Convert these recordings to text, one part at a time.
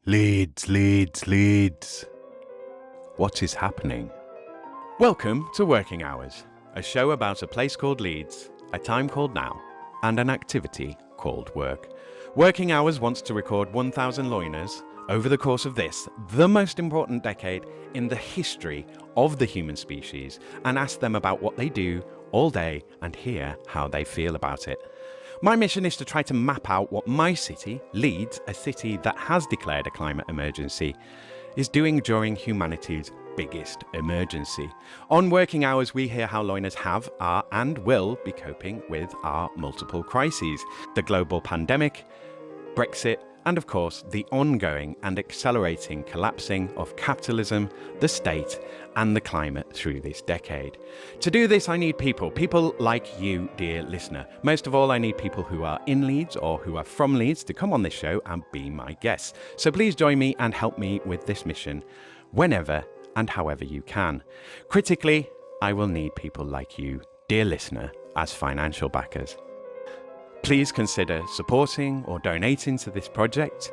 Leeds, Leeds, Leeds. What is happening? Welcome to Working Hours, a show about a place called Leeds, a time called now, and an activity called work. Working Hours wants to record 1,000 loiners over the course of this, the most important decade in the history of the human species, and ask them about what they do all day and hear how they feel about it. My mission is to try to map out what my city, Leeds, a city that has declared a climate emergency, is doing during humanity's biggest emergency. On Working Hours, we hear how loiners have, are, and will be coping with our multiple crises: the global pandemic, Brexit, and of course, the ongoing and accelerating collapsing of capitalism, the state, and the climate through this decade. To do this, I need people like you, dear listener. Most of all, I need people who are in Leeds or who are from Leeds to come on this show and be my guests. So please join me and help me with this mission whenever and however you can. Critically, I will need people like you, dear listener, as financial backers. Please consider supporting or donating to this project.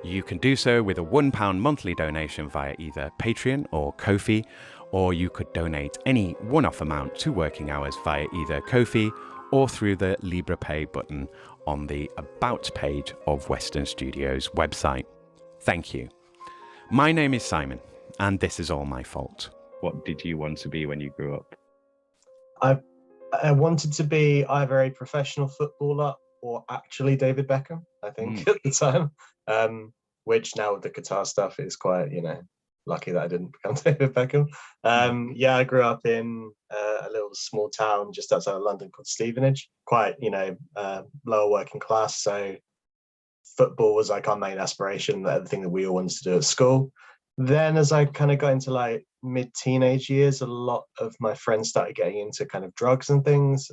You can do so with a £1 monthly donation via either Patreon or Ko-fi, or you could donate any one-off amount to Working Hours via either Ko-fi or through the LibrePay button on the About page of Western Studios website. Thank you. My name is Simon, and this is all my fault. What did you want to be when you grew up? I wanted to be either a professional footballer or actually David Beckham, I think, at the time, which now with the Qatar stuff is quite, lucky that I didn't become David Beckham. I grew up in a little small town just outside of London called Stevenage, quite, lower working class. So football was like our main aspiration, the thing that we all wanted to do at school. Then as I kind of got into like mid-teenage years, a lot of my friends started getting into kind of drugs and things.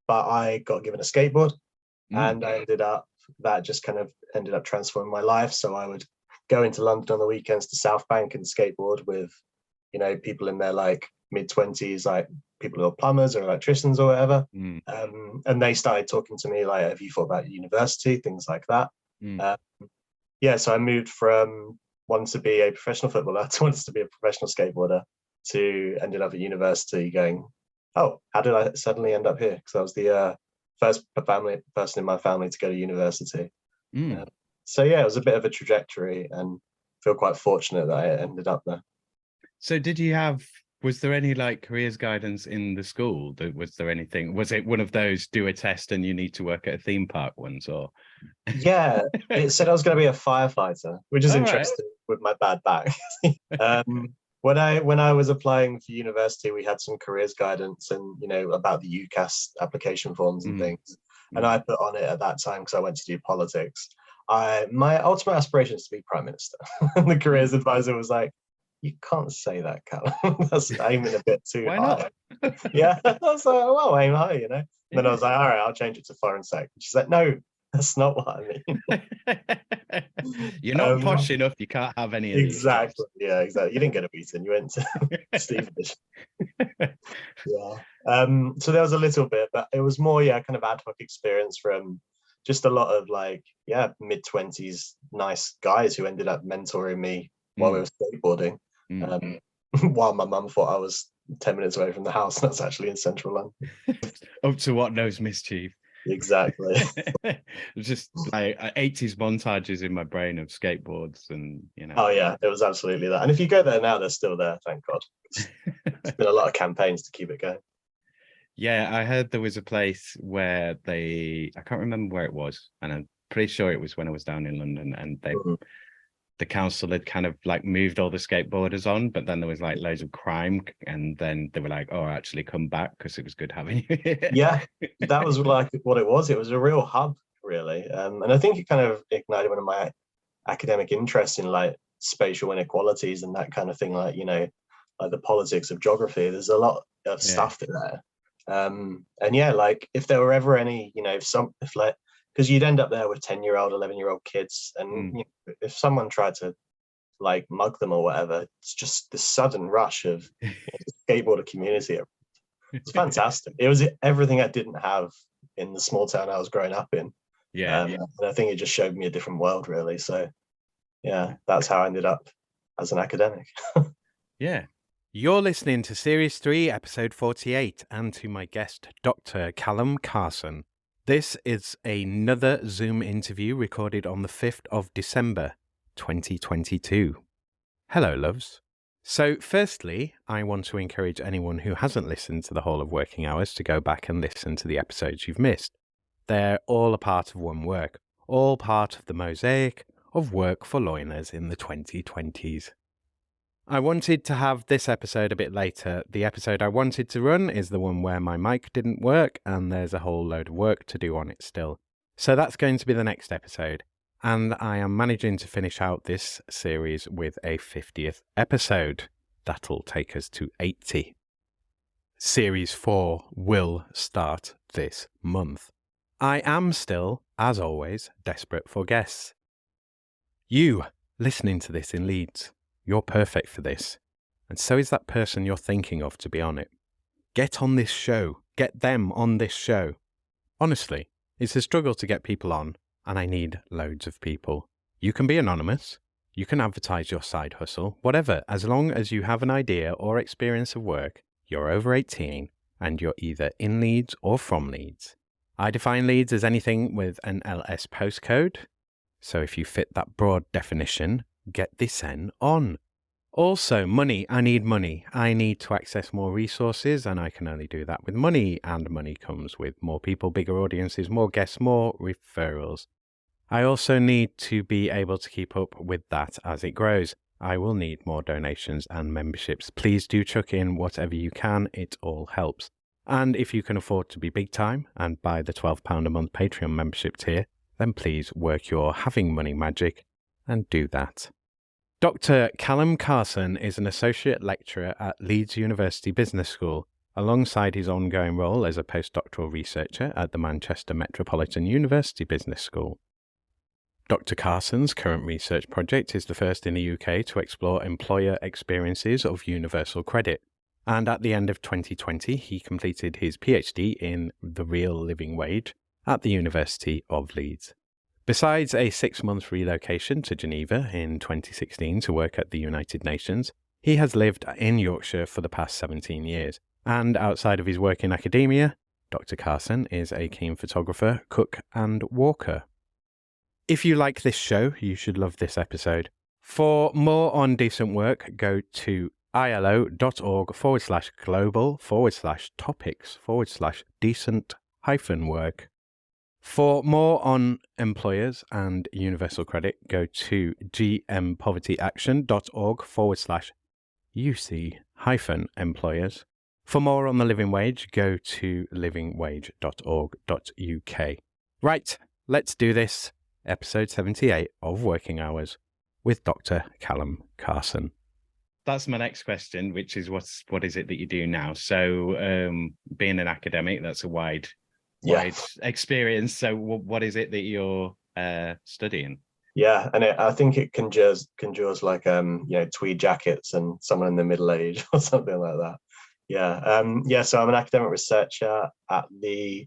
But I got given a skateboard and that just kind of ended up transforming my life. So I would go into London on the weekends to South Bank and skateboard with, people in their like mid-20s, like people who are plumbers or electricians or whatever. And they started talking to me like, have you thought about university? Things like that. So I moved from wanted to be a professional footballer to wanted to be a professional skateboarder to ended up at university going, oh, how did I suddenly end up here? Because I was the first person in my family to go to university. It was a bit of a trajectory and feel quite fortunate that I ended up there. So was there any like careers guidance in the school? Was there anything? Was it one of those do a test and you need to work at a theme park ones, or? Yeah, it said I was going to be a firefighter, which is interesting with my bad back. When I was applying for university, we had some careers guidance and about the UCAS application forms and things, and I put on it at that time because I went to do politics. My ultimate aspiration is to be prime minister. And the careers advisor was like, you can't say that, Calum. That's aiming a bit too high. Not? Yeah, I was like, well, aim high, And then I was like, all right, I'll change it to foreign sec. She's like, no, that's not what I mean. You're not posh enough. You can't have any of these. Exactly. Yeah, exactly. You didn't get a beaten. You went to Stevenage. So there was a little bit, but it was more, kind of ad hoc experience from just a lot of like, mid-20s nice guys who ended up mentoring me while we were skateboarding. While my mum thought I was 10 minutes away from the house, and that's actually in central London. Up to what knows mischief. Exactly. Just like 80s montages in my brain of skateboards and Oh yeah, it was absolutely that. And if you go there now, they're still there, thank God. There's been a lot of campaigns to keep it going. Yeah, I heard there was a place where I can't remember where it was, and I'm pretty sure it was when I was down in London, and the council had kind of like moved all the skateboarders on, but then there was like loads of crime, and then they were like, oh, actually come back because it was good having you here. Yeah, that was like what it was. It was a real hub, really. And I think it kind of ignited one of my academic interests in like spatial inequalities and that kind of thing, like, like the politics of geography. There's a lot of stuff in there. And like if there were ever any, because you'd end up there with 10-year-old, 11-year-old kids, and if someone tried to like mug them or whatever, it's just this sudden rush of the skateboarder community. It's fantastic. It was everything I didn't have in the small town I was growing up in. And I think it just showed me a different world, really. So yeah, that's how I ended up as an academic. Yeah. You're listening to Series 3, Episode 48, and to my guest, Dr. Calum Carson. This is another Zoom interview recorded on the 5th of December, 2022. Hello, loves. So, firstly, I want to encourage anyone who hasn't listened to the whole of Working Hours to go back and listen to the episodes you've missed. They're all a part of one work, all part of the mosaic of work for learners in the 2020s. I wanted to have this episode a bit later. The episode I wanted to run is the one where my mic didn't work and there's a whole load of work to do on it still. So that's going to be the next episode. And I am managing to finish out this series with a 50th episode. That'll take us to 80. Series 4 will start this month. I am still, as always, desperate for guests. You, listening to this in Leeds, you're perfect for this, and so is that person you're thinking of to be on it. Get on this show. Get them on this show. Honestly, it's a struggle to get people on, and I need loads of people. You can be anonymous. You can advertise your side hustle, whatever, as long as you have an idea or experience of work, you're over 18, and you're either in Leeds or from Leeds. I define Leeds as anything with an LS postcode, so if you fit that broad definition, get this on. Also, money. I need money. I need to access more resources, and I can only do that with money, and money comes with more people, bigger audiences, more guests, more referrals. I also need to be able to keep up with that as it grows. I will need more donations and memberships. Please do chuck in whatever you can. It all helps. And if you can afford to be big time and buy the £12 a month Patreon membership tier, then please work your having money magic and do that. Dr. Calum Carson is an associate lecturer at Leeds University Business School, alongside his ongoing role as a postdoctoral researcher at the Manchester Metropolitan University Business School. Dr. Carson's current research project is the first in the UK to explore employer experiences of universal credit, and at the end of 2020 he completed his PhD in the real living wage at the University of Leeds. Besides a 6-month relocation to Geneva in 2016 to work at the United Nations, he has lived in Yorkshire for the past 17 years. And outside of his work in academia, Dr. Carson is a keen photographer, cook, and walker. If you like this show, you should love this episode. For more on decent work, go to ilo.org/global/topics/decent-work. For more on employers and universal credit, go to gmpovertyaction.org/UC-employers. For more on the living wage, go to livingwage.org.uk. Right, let's do this. Episode 78 of Working Hours with Dr. Calum Carson. That's my next question, which is what is it that you do now? So being an academic, that's a wide experience. So what is it that you're studying? Yeah, and I think it conjures like tweed jackets and someone in the middle age or something like that. So I'm an academic researcher at the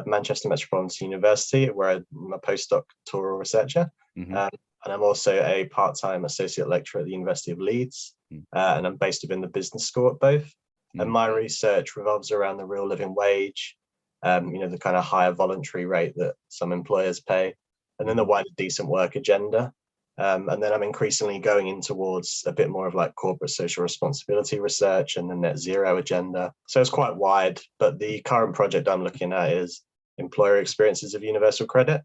Manchester Metropolitan University, where I'm a postdoctoral researcher. Mm-hmm. And I'm also a part-time associate lecturer at the University of Leeds, and I'm based within the business school at both. And my research revolves around the real living wage, the kind of higher voluntary rate that some employers pay, and then the wider decent work agenda. And then I'm increasingly going in towards a bit more of like corporate social responsibility research and the net zero agenda. So it's quite wide, but the current project I'm looking at is employer experiences of universal credit,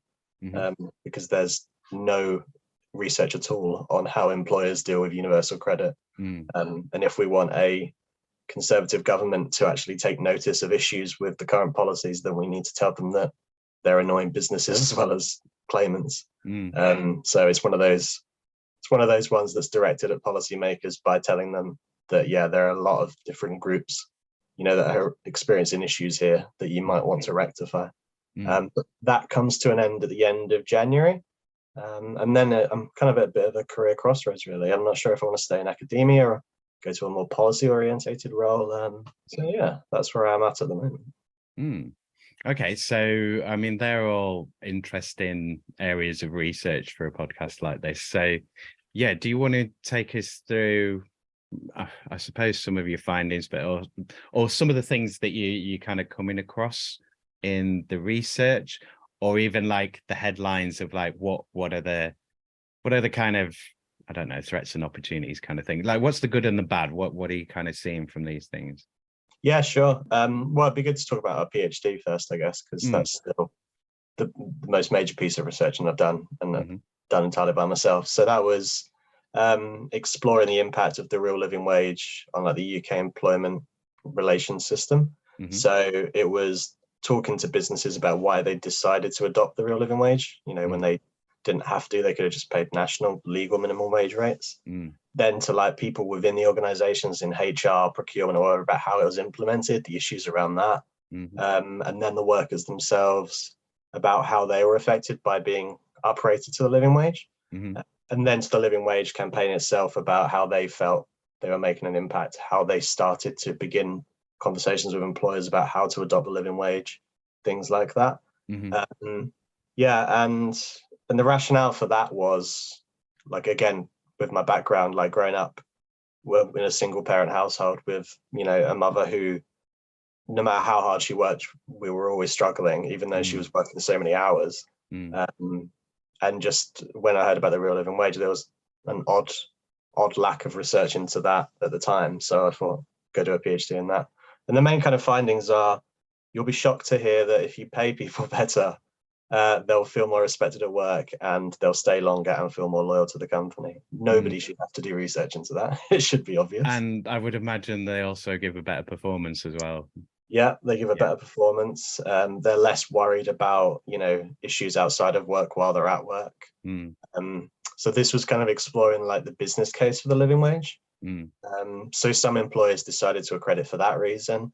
because there's no research at all on how employers deal with universal credit. And if we want a Conservative government to actually take notice of issues with the current policies, then we need to tell them that they're annoying businesses as well as claimants. So it's one of those ones that's directed at policymakers by telling them that there are a lot of different groups that are experiencing issues here that you might want to rectify. But that comes to an end at the end of January. And then I'm kind of at a bit of a career crossroads, really. I'm not sure if I want to stay in academia or go to a more policy orientated role. So that's where I'm at the moment. Okay, so I mean, they're all interesting areas of research for a podcast like this. So, yeah, do you want to take us through, I suppose, some of your findings, but or some of the things that you kind of coming across in the research, or even like the headlines of like what are the kind of, I don't know, threats and opportunities kind of thing. Like, what's the good and the bad? What are you kind of seeing from these things? Yeah, sure. Well, it'd be good to talk about our PhD first, I guess, because Mm, that's still the most major piece of research and I've done, and hmm done entirely by myself. So that was exploring the impact of the real living wage on like the UK employment relations system. hmm So it was talking to businesses about why they decided to adopt the real living wage. When hmm they didn't have to, they could have just paid national legal minimum wage rates. mm, Then to like people within the organizations in HR, procurement, or about how it was implemented, the issues around that, hmm and then the workers themselves about how they were affected by being uprated to the living wage, hmm and then to the living wage campaign itself about how they felt they were making an impact, how they started to begin conversations with employers about how to adopt the living wage, things like that. hmm Yeah, and the rationale for that was like, again, with my background, like growing up in a single parent household with a mother who, no matter how hard she worked, we were always struggling, even though she mm, was working so many hours. mm. Um, and just when I heard about the real living wage, there was an odd lack of research into that at the time. So I thought, go do a PhD in that. And the main kind of findings are, you'll be shocked to hear that if you pay people better, they'll feel more respected at work and they'll stay longer and feel more loyal to the company. Mm. Nobody should have to do research into that. It should be obvious. And I would imagine they also give a better performance as well. Yeah, they give a Yeah. better performance. They're less worried about, issues outside of work while they're at work. Mm, So this was kind of exploring like the business case for the living wage. mm, So some employers decided to accredit for that reason.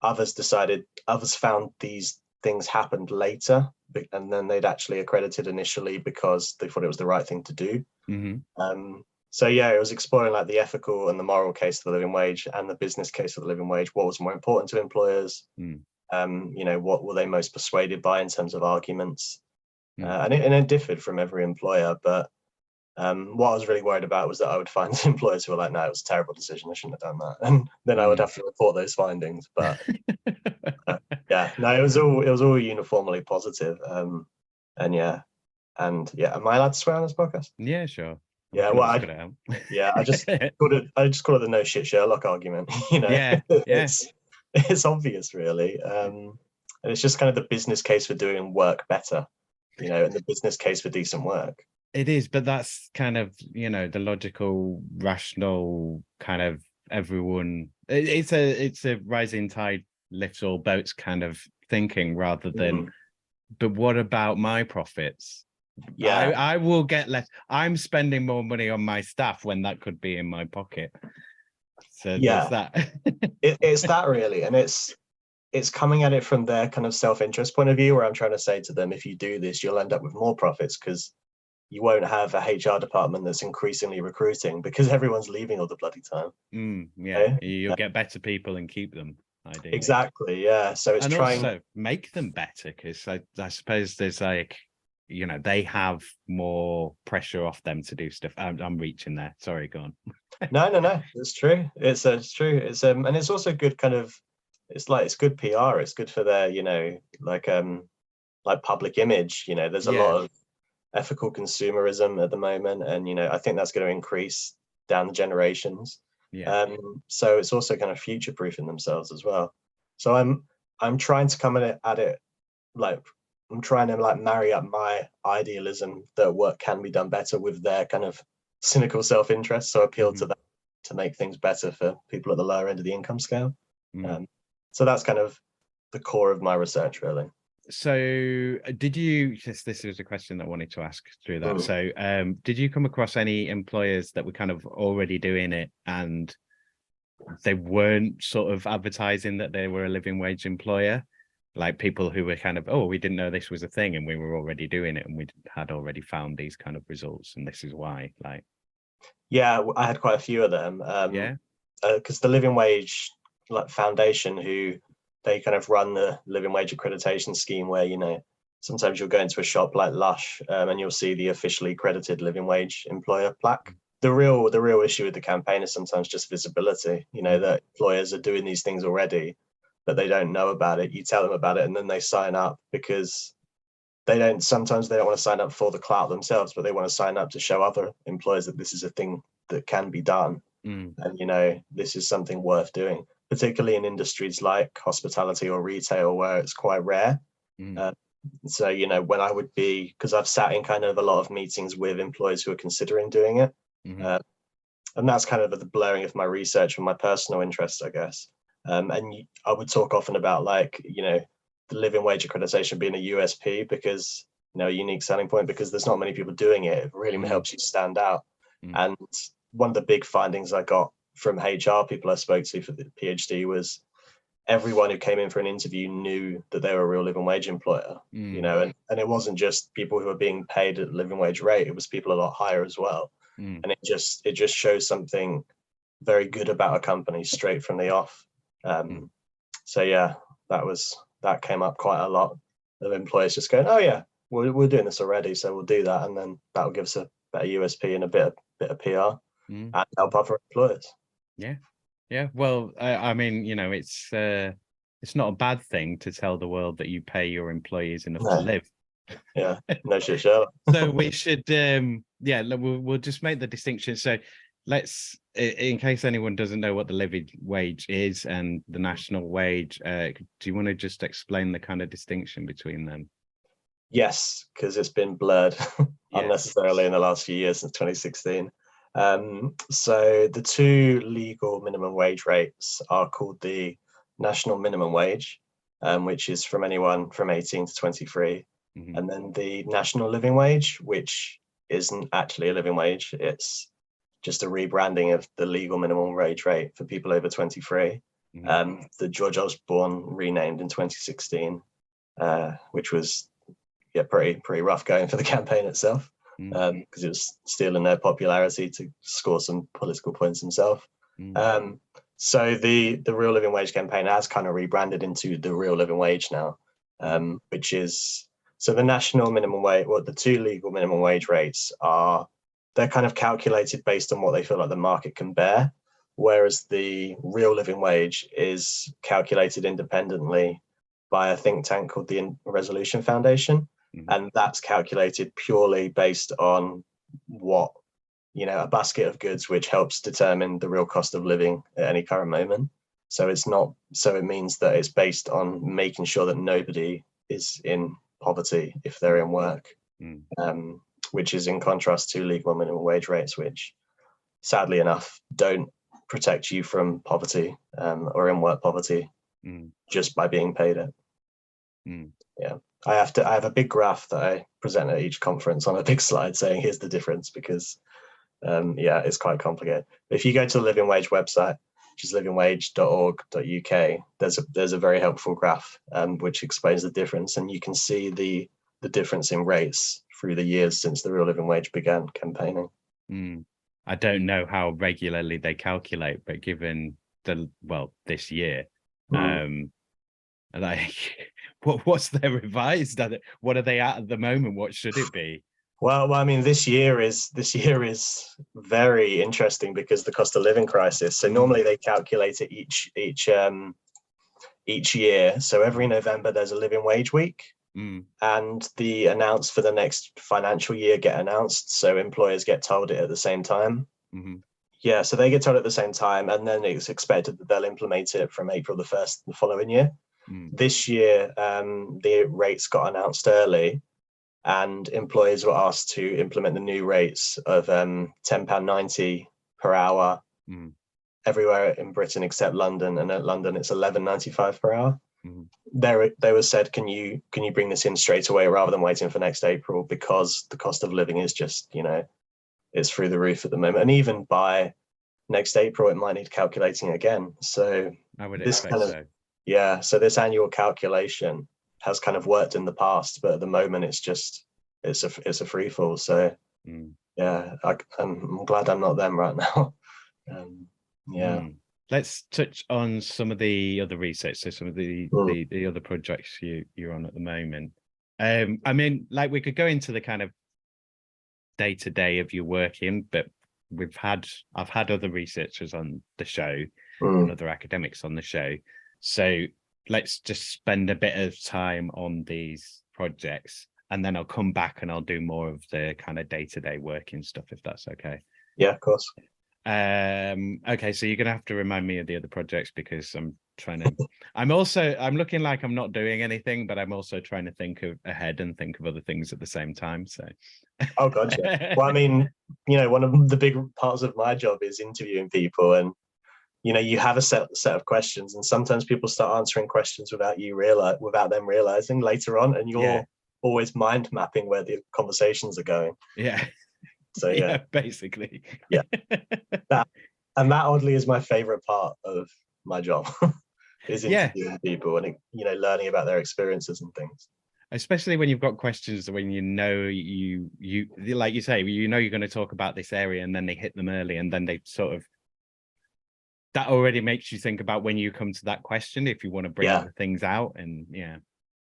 Others found these things happened later, and then they'd actually accredited initially because they thought it was the right thing to do. hmm So yeah, it was exploring like the ethical and the moral case of the living wage and the business case of the living wage. What was more important to employers? mm, What were they most persuaded by in terms of arguments? mm, And it differed from every employer, but what I was really worried about was that I would find employers who were like, no, it was a terrible decision, I shouldn't have done that. And then I would mm. have to report those findings. But yeah, no, it was all uniformly positive. And am I allowed to swear on this podcast? Yeah, sure. We Yeah, can well, always cut it out. yeah, I just call it the no shit Sherlock argument. Yeah, yeah. It's obvious, really, and it's just kind of the business case for doing work better, and the business case for decent work. It is, but that's kind of, the logical, rational kind of everyone. It's a rising tide lifts all boats kind of thinking rather than, Mm, but what about my profits? I yeah, I will get less. I'm spending more money on my staff when that could be in my pocket. So there's yeah, that. it's that really, and it's coming at it from their kind of self-interest point of view, where I'm trying to say to them, if you do this, you'll end up with more profits because you won't have a HR department that's increasingly recruiting because everyone's leaving all the bloody time. Yeah, Okay? you'll get better people and keep them ideally, Exactly, yeah. So it's and trying. also make them better because I suppose there's like, they have more pressure off them to do stuff. I'm reaching there. Sorry, go on. No, it's true. It's true. And it's also good kind of. It's good PR. It's good for their like public image. There's a Yeah, lot of ethical consumerism at the moment, and I think that's going to increase down the generations. yeah. So it's also kind of future proofing themselves as well. So I'm trying to come at it like, I'm trying to like marry up my idealism that work can be done better with their kind of cynical self-interest. So appeal hmm to them to make things better for people at the lower end of the income scale. mm. So that's kind of the core of my research, really. So did you, this is a question that I wanted to ask through that. Mm. So did you come across any employers that were kind of already doing it and they weren't sort of advertising that they were a living wage employer? Like people who were kind of, oh, we didn't know this was a thing and we were already doing it and we had already found these kind of results and this is why, like. Yeah, I had quite a few of them. Yeah. Because the Living Wage like Foundation, who they kind of run the living wage accreditation scheme where, you know, sometimes you'll go into a shop like Lush, and you'll see the officially accredited living wage employer plaque. The real issue with the campaign is sometimes just visibility, you know, that employers are doing these things already, but they don't know about it. You tell them about it and then they sign up because sometimes they don't want to sign up for the clout themselves, but they want to sign up to show other employers that this is a thing that can be done. And, you know, this is something worth doing, particularly in industries like hospitality or retail where it's quite rare. So, you know, when I would be, because I've sat in kind of a lot of meetings with employers who are considering doing it. And that's kind of the blurring of my research and my personal interests, I guess. And I would talk often about, like, you know, the living wage accreditation being a USP because, you know, a unique selling point, because there's not many people doing it. It really helps you stand out. And one of the big findings I got from HR people I spoke to for the PhD was everyone who came in for an interview knew that they were a real living wage employer, you know, and it wasn't just people who were being paid at living wage rate, it was people a lot higher as well. And it just shows something very good about a company straight from the off. So yeah, that came up quite a lot of employers just going, oh yeah, we're doing this already, so we'll do that, and then that will give us a better USP and a bit of PR and help other employers. Yeah. Well, I mean, you know, it's not a bad thing to tell the world that you pay your employees enough to live. Yeah, no shit, sure. So we should, we'll just make the distinction. So let's, in case anyone doesn't know what the living wage is and the national wage, do you want to just explain the kind of distinction between them? Yes, because it's been blurred unnecessarily in the last few years since 2016. So the two legal minimum wage rates are called the national minimum wage, which is from anyone from 18 to 23, and then the national living wage, which isn't actually a living wage. It's just a rebranding of the legal minimum wage rate for people over 23. The George Osborne renamed in 2016, which was pretty rough going for the campaign itself, because it was stealing their popularity to score some political points himself. So the real living wage campaign has kind of rebranded into the real living wage now, which is, so the national minimum wage, the two legal minimum wage rates they're kind of calculated based on what they feel like the market can bear, whereas the real living wage is calculated independently by a think tank called the Resolution Foundation. And that's calculated purely based on what, you know, a basket of goods, which helps determine the real cost of living at any current moment. So it means that it's based on making sure that nobody is in poverty if they're in work, which is in contrast to legal minimum wage rates, which sadly enough don't protect you from poverty or in work poverty just by being paid it. Yeah. I have a big graph that I present at each conference on a big slide saying here's the difference, because it's quite complicated. If you go to the living wage website, which is livingwage.org.uk, there's a very helpful graph which explains the difference, and you can see the difference in rates through the years since the real living wage began campaigning. I don't know how regularly they calculate, but given this year, like, what's their revised? What are they at the moment? What should it be? Well, I mean, this year is very interesting because the cost of living crisis. So normally they calculate it each year. So every November there's a living wage week, and the announced for the next financial year get announced. So employers get told it at the same time. Yeah, so they get told at the same time, and then it's expected that they'll implement it from April the 1st the following year. This year, the rates got announced early, and employers were asked to implement the new rates of £10.90 per hour everywhere in Britain except London, and at London it's £11.95 per hour. They were said, can you bring this in straight away rather than waiting for next April, because the cost of living is just, you know, it's through the roof at the moment, and even by next April it might need calculating again. So I would expect so. Yeah, so this annual calculation has kind of worked in the past, but at the moment it's a free fall. So yeah, I'm glad I'm not them right now. let's touch on some of the other research. So some of the other projects you're on at the moment. I mean, like we could go into the kind of day to day of your working, but I've had other researchers on the show and other academics on the show. So let's just spend a bit of time on these projects, and then I'll come back and I'll do more of the kind of day to day working stuff, if that's okay. Yeah, of course. Okay, so you're gonna have to remind me of the other projects, because I'm looking like I'm not doing anything, but I'm also trying to think ahead and think of other things at the same time. So oh god, yeah. Well, I mean, one of the big parts of my job is interviewing people, and you have a set of questions, and sometimes people start answering questions without them realizing later on, and you're always mind mapping where the conversations are going. Yeah. So yeah, basically. Yeah. that oddly is my favorite part of my job. Is interviewing people and learning about their experiences and things. Especially when you've got questions, when you like you say, you're going to talk about this area, and then they hit them early, and then they sort of, that already makes you think about when you come to that question, if you want to bring other things out. And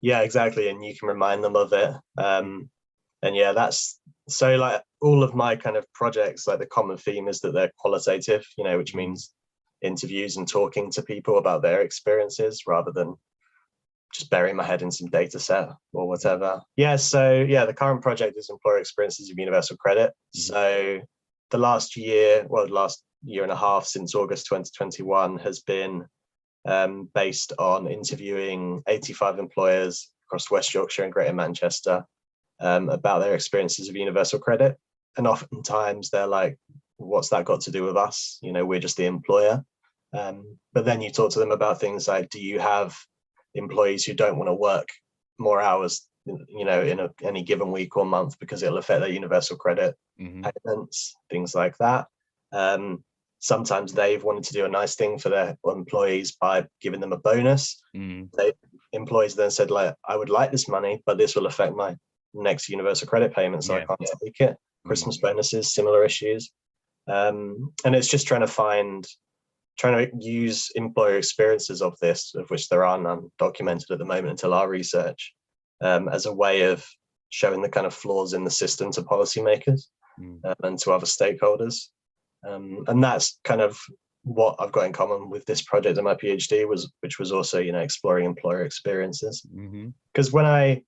yeah, exactly, and you can remind them of it. And yeah, that's so, like, all of my kind of projects, like the common theme is that they're qualitative, which means interviews and talking to people about their experiences rather than just burying my head in some data set or whatever. The current project is employer experiences of universal credit. So the last year and a half, since August 2021, has been based on interviewing 85 employers across West Yorkshire and Greater Manchester about their experiences of universal credit. And oftentimes they're like, what's that got to do with us? We're just the employer. But then you talk to them about things like, do you have employees who don't want to work more hours, in any given week or month, because it'll affect their universal credit payments, things like that. Sometimes they've wanted to do a nice thing for their employees by giving them a bonus. Employees then said, like, I would like this money, but this will affect my next universal credit payment, so I can't take it. Christmas bonuses, similar issues. And it's just trying to use employer experiences of this, of which there are none documented at the moment until our research, as a way of showing the kind of flaws in the system to policymakers and to other stakeholders. And that's kind of what I've got in common with this project and my PhD, which was also, exploring employer experiences. Because when I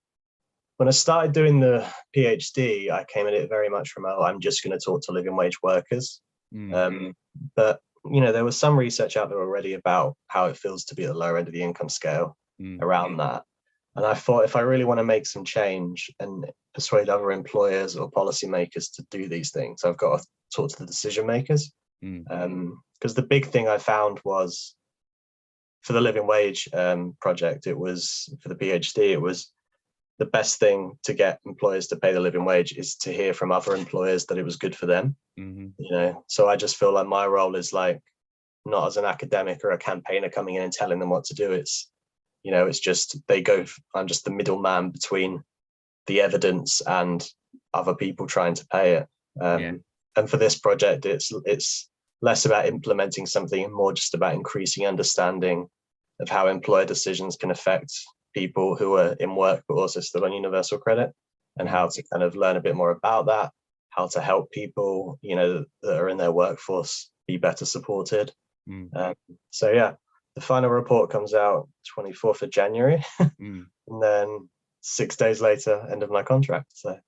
started doing the PhD, I came at it very much from, I'm just going to talk to living wage workers. But there was some research out there already about how it feels to be at the lower end of the income scale around that. And I thought, if I really want to make some change and persuade other employers or policymakers to do these things, I've got to talk to the decision makers. Because the big thing I found was, for the living wage project, it was, for the PhD, it was the best thing to get employers to pay the living wage is to hear from other employers that it was good for them. So I just feel like my role is, like, not as an academic or a campaigner coming in and telling them what to do. It's just I'm just the middleman between the evidence and other people trying to pay it. And for this project, it's less about implementing something and more just about increasing understanding of how employer decisions can affect people who are in work but also still on universal credit, and how to kind of learn a bit more about that, how to help people that are in their workforce be better supported. The final report comes out 24th of January and then 6 days later, end of my contract. So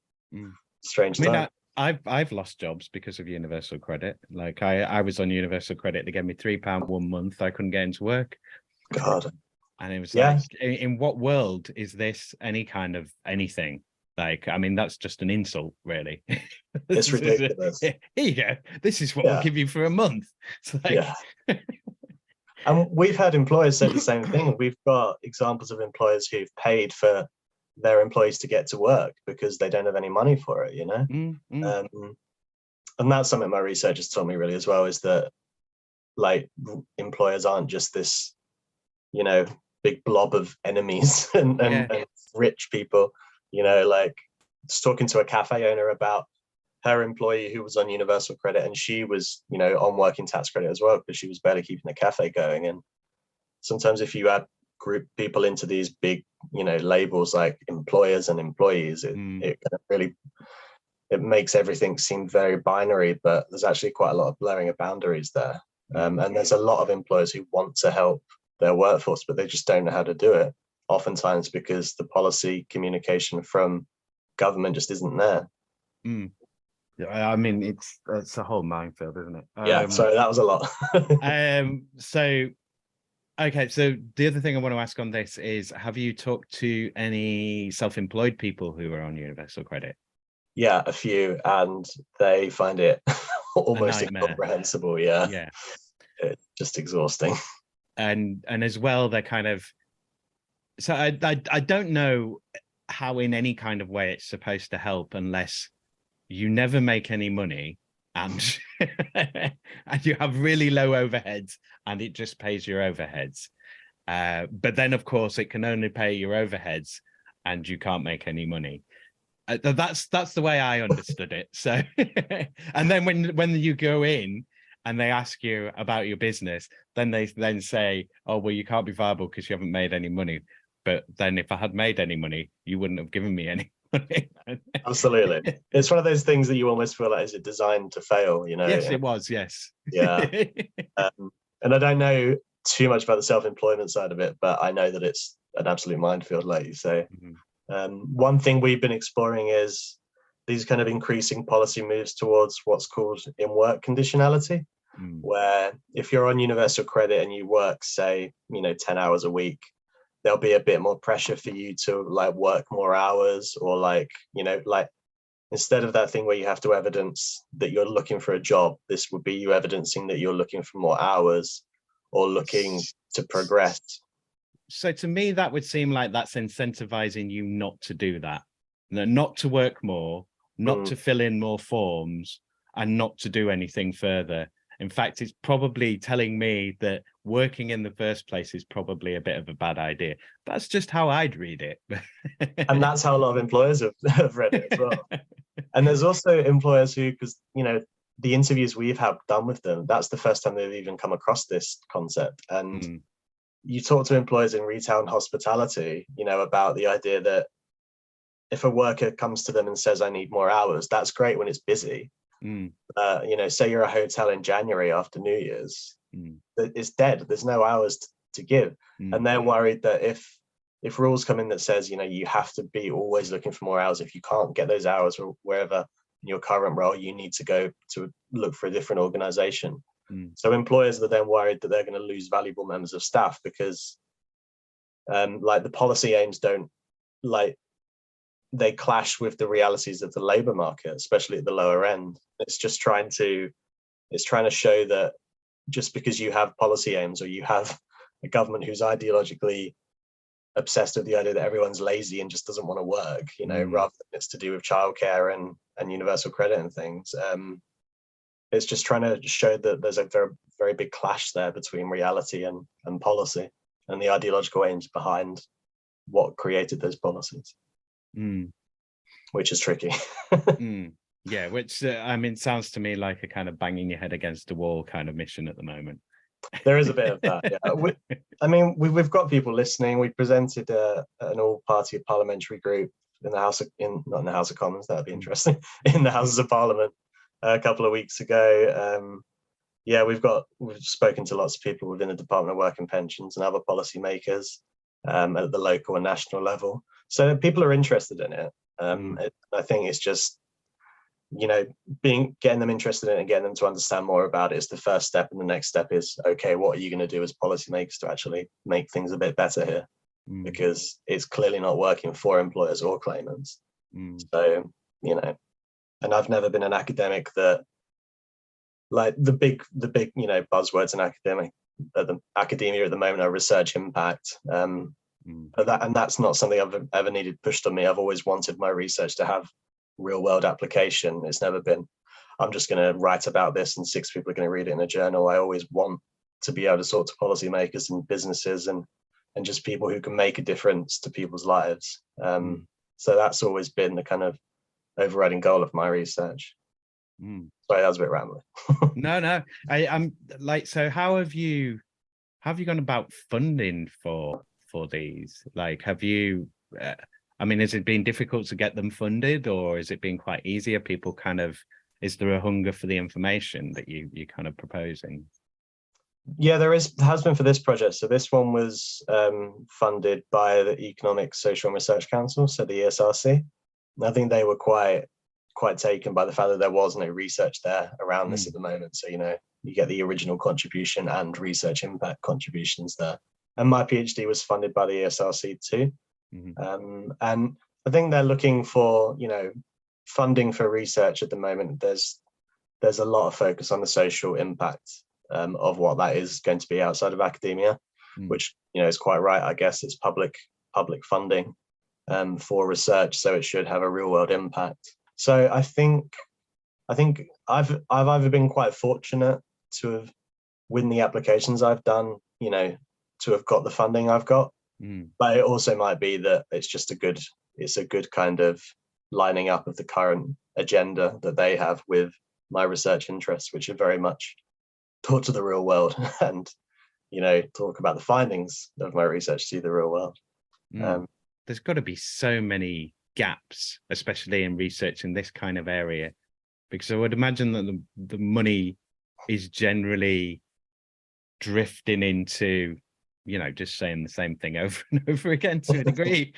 strange time. I've lost jobs because of universal credit. Like I was on universal credit, they gave me £3 1 month, I couldn't get into work. God. And it was like, in what world is this any kind of anything? Like, I mean, that's just an insult, really. It's ridiculous. Here you go. This is what we'll give you for a month. It's like... And we've had employers say the same thing. We've got examples of employers who've paid for their employees to get to work because they don't have any money for it, and that's something my research has taught me really as well, is that, like, employers aren't just this, big blob of enemies and rich people, like, just talking to a cafe owner about her employee who was on universal credit, and she was, on working tax credit as well, because she was barely keeping the cafe going. And sometimes if you add group people into these big, labels like employers and employees, it kind of really, it makes everything seem very binary, but there's actually quite a lot of blurring of boundaries there. And there's a lot of employers who want to help their workforce, but they just don't know how to do it, oftentimes because the policy communication from government just isn't there. Yeah, I mean, it's a whole minefield, isn't it? Yeah, sorry, that was a lot. Okay, so the other thing I want to ask on this is, have you talked to any self-employed people who are on universal credit? Yeah, a few, and they find it almost incomprehensible. Yeah, it's just exhausting. And as well, they're kind of, so I don't know how in any kind of way it's supposed to help unless you never make any money and and you have really low overheads and it just pays your overheads. But then, of course, it can only pay your overheads and you can't make any money. That's the way I understood it. So, and then when you go in and they ask you about your business, then they say, oh, well, you can't be viable because you haven't made any money. But then if I had made any money, you wouldn't have given me any money. Absolutely. It's one of those things that you almost feel like, is it designed to fail? Yes, it was. Yes. Yeah. And I don't know too much about the self-employment side of it, but I know that it's an absolute minefield, like you say. One thing we've been exploring is these kind of increasing policy moves towards what's called in-work conditionality, where if you're on universal credit and you work, say, 10 hours a week, there'll be a bit more pressure for you to work more hours, or instead of that thing where you have to evidence that you're looking for a job, this would be you evidencing that you're looking for more hours or looking to progress. So to me, that would seem like that's incentivizing you not to do that, not to work more, not to fill in more forms, and not to do anything further. In fact, it's probably telling me that working in the first place is probably a bit of a bad idea. That's just how I'd read it. And that's how a lot of employers have read it as well. And there's also employers who, because, the interviews we've had done with them, that's the first time they've even come across this concept. And you talk to employers in retail and hospitality, about the idea that if a worker comes to them and says, I need more hours, that's great when it's busy. Say you're a hotel in January after New Year's, it's dead. There's no hours to give. And they're worried that if rules come in that says, you have to be always looking for more hours, if you can't get those hours or wherever in your current role, you need to go to look for a different organization. So employers are then worried that they're going to lose valuable members of staff because the policy aims don't they clash with the realities of the labor market, especially at the lower end. It's trying to show that just because you have policy aims or you have a government who's ideologically obsessed with the idea that everyone's lazy and just doesn't want to work, rather than it's to do with childcare and universal credit and things. It's just trying to show that there's a very, very big clash there between reality and policy and the ideological aims behind what created those policies. Which is tricky. Yeah, which sounds to me like a kind of banging your head against a wall kind of mission at the moment. There is a bit of that. Yeah. We've got people listening. We presented an all-party parliamentary group in the House not in the House of Commons. That'd be interesting. In the Houses of Parliament a couple of weeks ago. We've spoken to lots of people within the Department of Work and Pensions and other policymakers at the local and national level. So people are interested in it. I think it's just, getting them interested in it and getting them to understand more about it is the first step. And the next step is, okay, what are you going to do as policymakers to actually make things a bit better here? Because it's clearly not working for employers or claimants. So, and I've never been an academic that, the big buzzwords in academia at the moment are research impact. And that's not something I've ever needed pushed on me. I've always wanted my research to have real world application. It's never been, I'm just going to write about this and 6 people are going to read it in a journal. I always want to be able to talk to policymakers and businesses and just people who can make a difference to people's lives. So that's always been the kind of overriding goal of my research. Mm. Sorry, that was a bit rambling. No. I'm like, so how have you gone about funding for these? Like, have you? I mean, has it been difficult to get them funded, or has it been quite easy? Are people kind of? Is there a hunger for the information that you're kind of proposing? Yeah, has been for this project. So this one was funded by the Economic, Social and Research Council, so the ESRC. And I think they were quite taken by the fact that there was no research there around this at the moment. So, you get the original contribution and research impact contributions there. And my PhD was funded by the ESRC too. And I think they're looking for, funding for research at the moment. There's a lot of focus on the social impact of what that is going to be outside of academia, which, is quite right. I guess it's public funding for research, so it should have a real world impact. So I think I've either been quite fortunate to have win the applications I've done, to have got the funding I've got, but it also might be that it's a good kind of lining up of the current agenda that they have with my research interests, which are very much talk to the real world and talk about the findings of my research to the real world. There's got to be so many gaps, especially in research in this kind of area, because I would imagine that the money is generally drifting into just saying the same thing over and over again to a degree.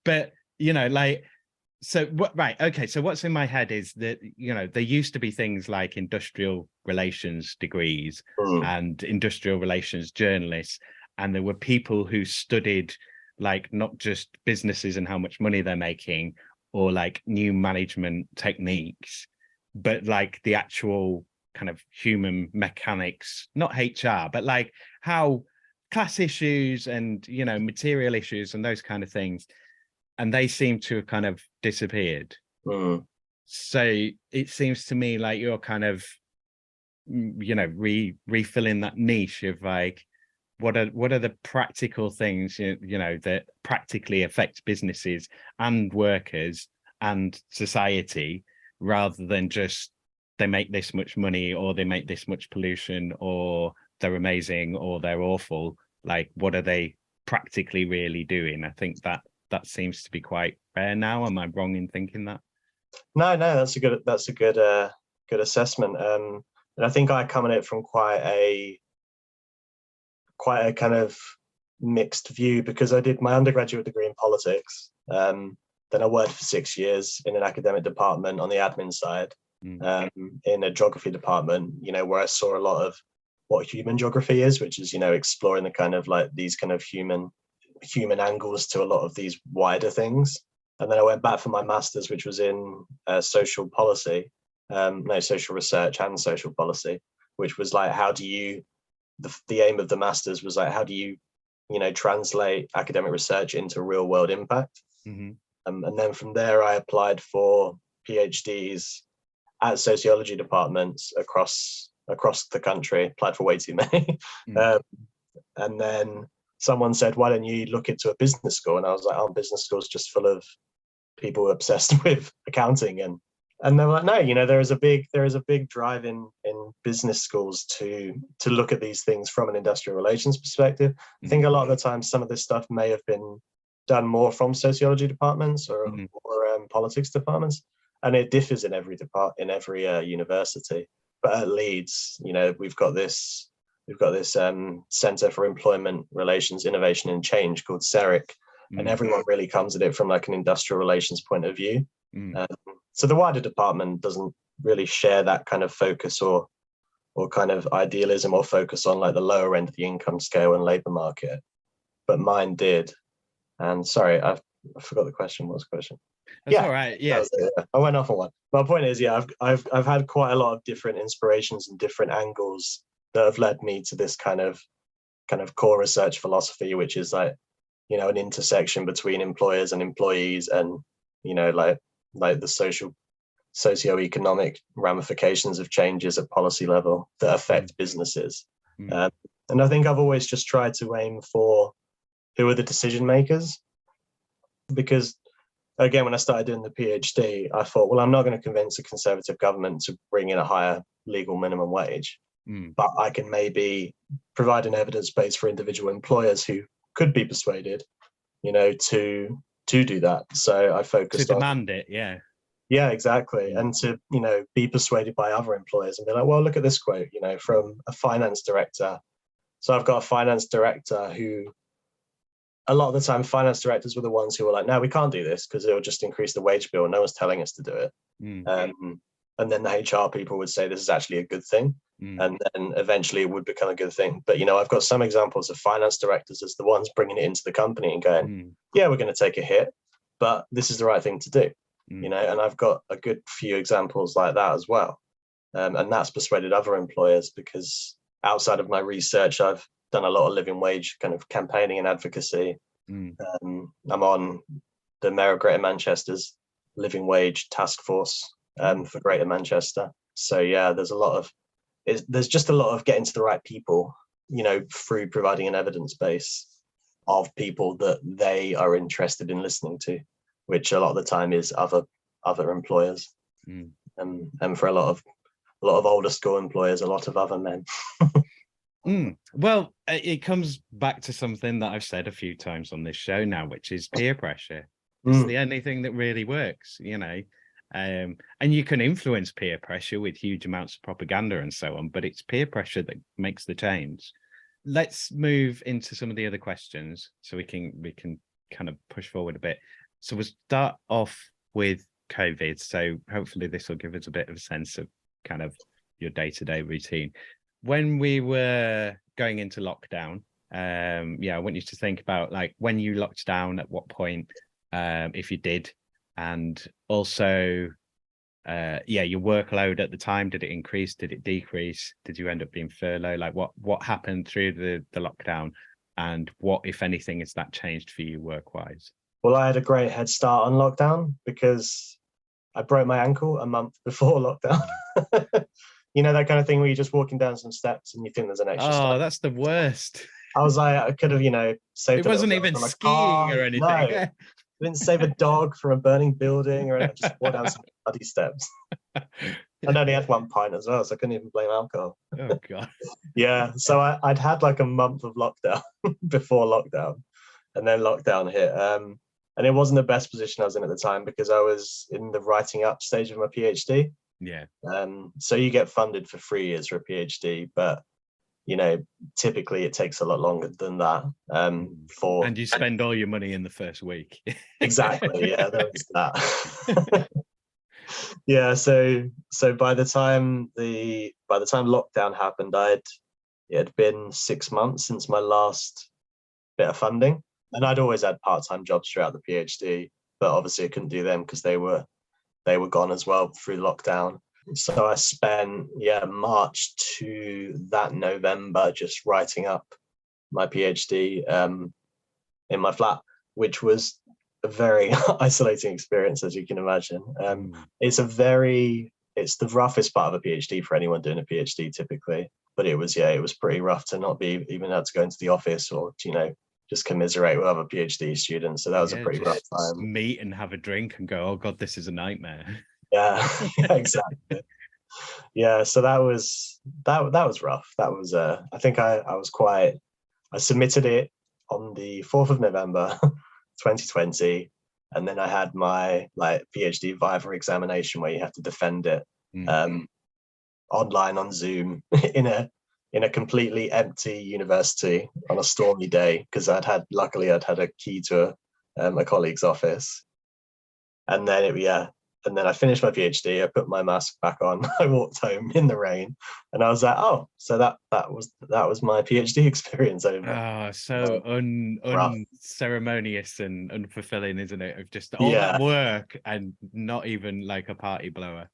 But like, so what, right, okay, so what's in my head is that there used to be things like industrial relations degrees and industrial relations journalists, and there were people who studied like not just businesses and how much money they're making or like new management techniques, but like the actual kind of human mechanics, not HR, but like how class issues and material issues and those kind of things. And they seem to have kind of disappeared. So it seems to me like you're kind of, refilling that niche of like, what are the practical things, that practically affect businesses and workers and society, rather than just they make this much money or they make this much pollution or they're amazing or they're awful. Like, what are they practically really doing? I think that seems to be quite rare now. Am I wrong in thinking that? No, that's a good assessment. And I think I come at it from quite a kind of mixed view, because I did my undergraduate degree in politics. Then I worked for 6 years in an academic department on the admin side, in a geography department, where I saw a lot of what human geography is, which is, exploring the kind of like these kind of human angles to a lot of these wider things. And then I went back for my master's, which was in social policy, social research and social policy, which was like, how do you, the aim of the master's was like, how do you, translate academic research into real world impact? And then from there, I applied for PhDs at sociology departments across the country, applied for way too many. And then someone said, why don't you look into a business school? And I was like, oh, business school's just full of people obsessed with accounting. And they were like, no, there is a big drive in business schools to look at these things from an industrial relations perspective. I think a lot of the time, some of this stuff may have been done more from sociology departments or politics departments, and it differs in every university. But at Leeds, we've got this Centre for Employment Relations, Innovation and Change called CERIC, and everyone really comes at it from like an industrial relations point of view. So the wider department doesn't really share that kind of focus or kind of idealism or focus on like the lower end of the income scale and labour market, but mine did. And sorry, I forgot the question. What was the question? That's all right. Yes, I went off on one. My point is, I've had quite a lot of different inspirations and different angles that have led me to this kind of core research philosophy, which is like, an intersection between employers and employees, and like the socio-economic ramifications of changes at policy level that affect businesses. And I think I've always just tried to aim for who are the decision makers, because again, when I started doing the PhD, I thought, well, I'm not going to convince a Conservative government to bring in a higher legal minimum wage, but I can maybe provide an evidence base for individual employers who could be persuaded, to do that. So I focused to demand it, yeah. Yeah, exactly. And to, be persuaded by other employers and be like, well, look at this quote, from a finance director. So I've got a finance director who, a lot of the time, finance directors were the ones who were like, no, we can't do this because it'll just increase the wage bill. No one's telling us to do it. And then the HR people would say this is actually a good thing. And then eventually it would become a good thing. But, I've got some examples of finance directors as the ones bringing it into the company and going, yeah, we're going to take a hit, but this is the right thing to do. And I've got a good few examples like that as well. And that's persuaded other employers, because outside of my research, I've done a lot of living wage kind of campaigning and advocacy. I'm on the Mayor of Greater Manchester's living wage task force for Greater Manchester. So yeah, there's just a lot of getting to the right people, through providing an evidence base of people that they are interested in listening to, which a lot of the time is other employers, and for a lot of older school employers, a lot of other men. Well, it comes back to something that I've said a few times on this show now, which is peer pressure. It's the only thing that really works, and you can influence peer pressure with huge amounts of propaganda and so on, but it's peer pressure that makes the change. Let's move into some of the other questions so we can kind of push forward a bit. So we'll start off with COVID. So hopefully this will give us a bit of a sense of kind of your day-to-day routine. When we were going into lockdown, I want you to think about like when you locked down, at what point, if you did, and also, your workload at the time, did it increase? Did it decrease? Did you end up being furloughed? Like what happened through the lockdown, and what, if anything, has that changed for you work-wise? Well, I had a great head start on lockdown because I broke my ankle a month before lockdown. That kind of thing where you're just walking down some steps and you think there's an extra step. Oh, that's the worst. I was like, I could have, saved. It wasn't even skiing or anything. No, I didn't save a dog from a burning building, or I just walked down some bloody steps. I only had 1 pint as well, so I couldn't even blame alcohol. Oh God. Yeah, so I'd had like a month of lockdown before lockdown, and then lockdown hit. And it wasn't the best position I was in at the time because I was in the writing up stage of my PhD. Yeah. So you get funded for 3 years for a PhD, but typically it takes a lot longer than that. And you spend all your money in the first week. Exactly. Yeah, there is that. Yeah. So by the time lockdown happened, it had been 6 months since my last bit of funding. And I'd always had part-time jobs throughout the PhD, but obviously I couldn't do them because they were gone as well through lockdown. So I spent March to that November just writing up my PhD in my flat, which was a very isolating experience, as you can imagine. It's the roughest part of a PhD for anyone doing a PhD typically, but it was pretty rough to not be even able to go into the office or just commiserate with other PhD students. So that was a pretty rough time. Meet and have a drink and go, oh God, this is a nightmare. Yeah, exactly. Yeah, so that was rough. That was I think I submitted it on the 4th of November 2020, and then I had my PhD Viva examination where you have to defend it online on Zoom in a completely empty university on a stormy day, because luckily I'd had a key to a colleague's office. And then and then I finished my PhD, I put my mask back on, I walked home in the rain, and I was like, oh, so that was my PhD experience over. Oh, so unceremonious and unfulfilling, isn't it? Of just all that work and not even like a party blower.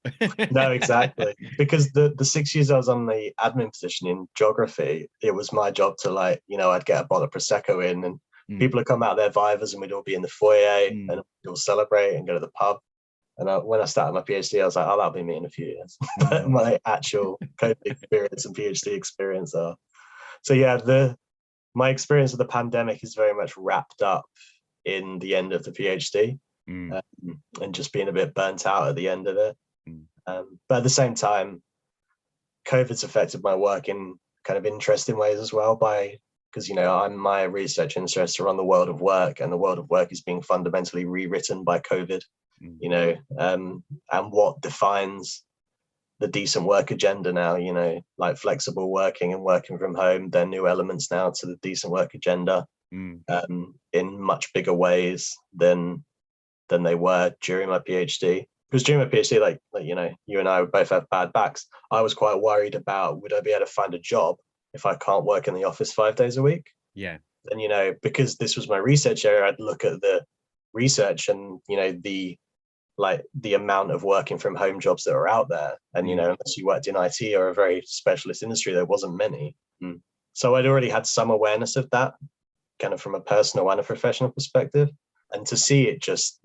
No, exactly. Because the 6 years I was on the admin position in geography, it was my job to I'd get a bottle of Prosecco in, and people would come out their Vivas and we'd all be in the foyer and we'd all celebrate and go to the pub. And when I started my PhD, I was like, oh, that'll be me in a few years. But my actual COVID experience and PhD experience are. So yeah, my experience of the pandemic is very much wrapped up in the end of the PhD. and just being a bit burnt out at the end of it. Mm. But at the same time, COVID's affected my work in kind of interesting ways as well, because my research interests are on the world of work, and the world of work is being fundamentally rewritten by COVID. And what defines the decent work agenda now, like flexible working and working from home, they're new elements now to the decent work agenda, in much bigger ways than they were during my PhD. Because during my PhD, like you and I would both have bad backs. I was quite worried about, would I be able to find a job if I can't work in the office 5 days a week? Yeah. And because this was my research area, I'd look at the research and the amount of working from home jobs that are out there. And unless you worked in IT or a very specialist industry, there wasn't many. So I'd already had some awareness of that, kind of from a personal and a professional perspective. And to see it just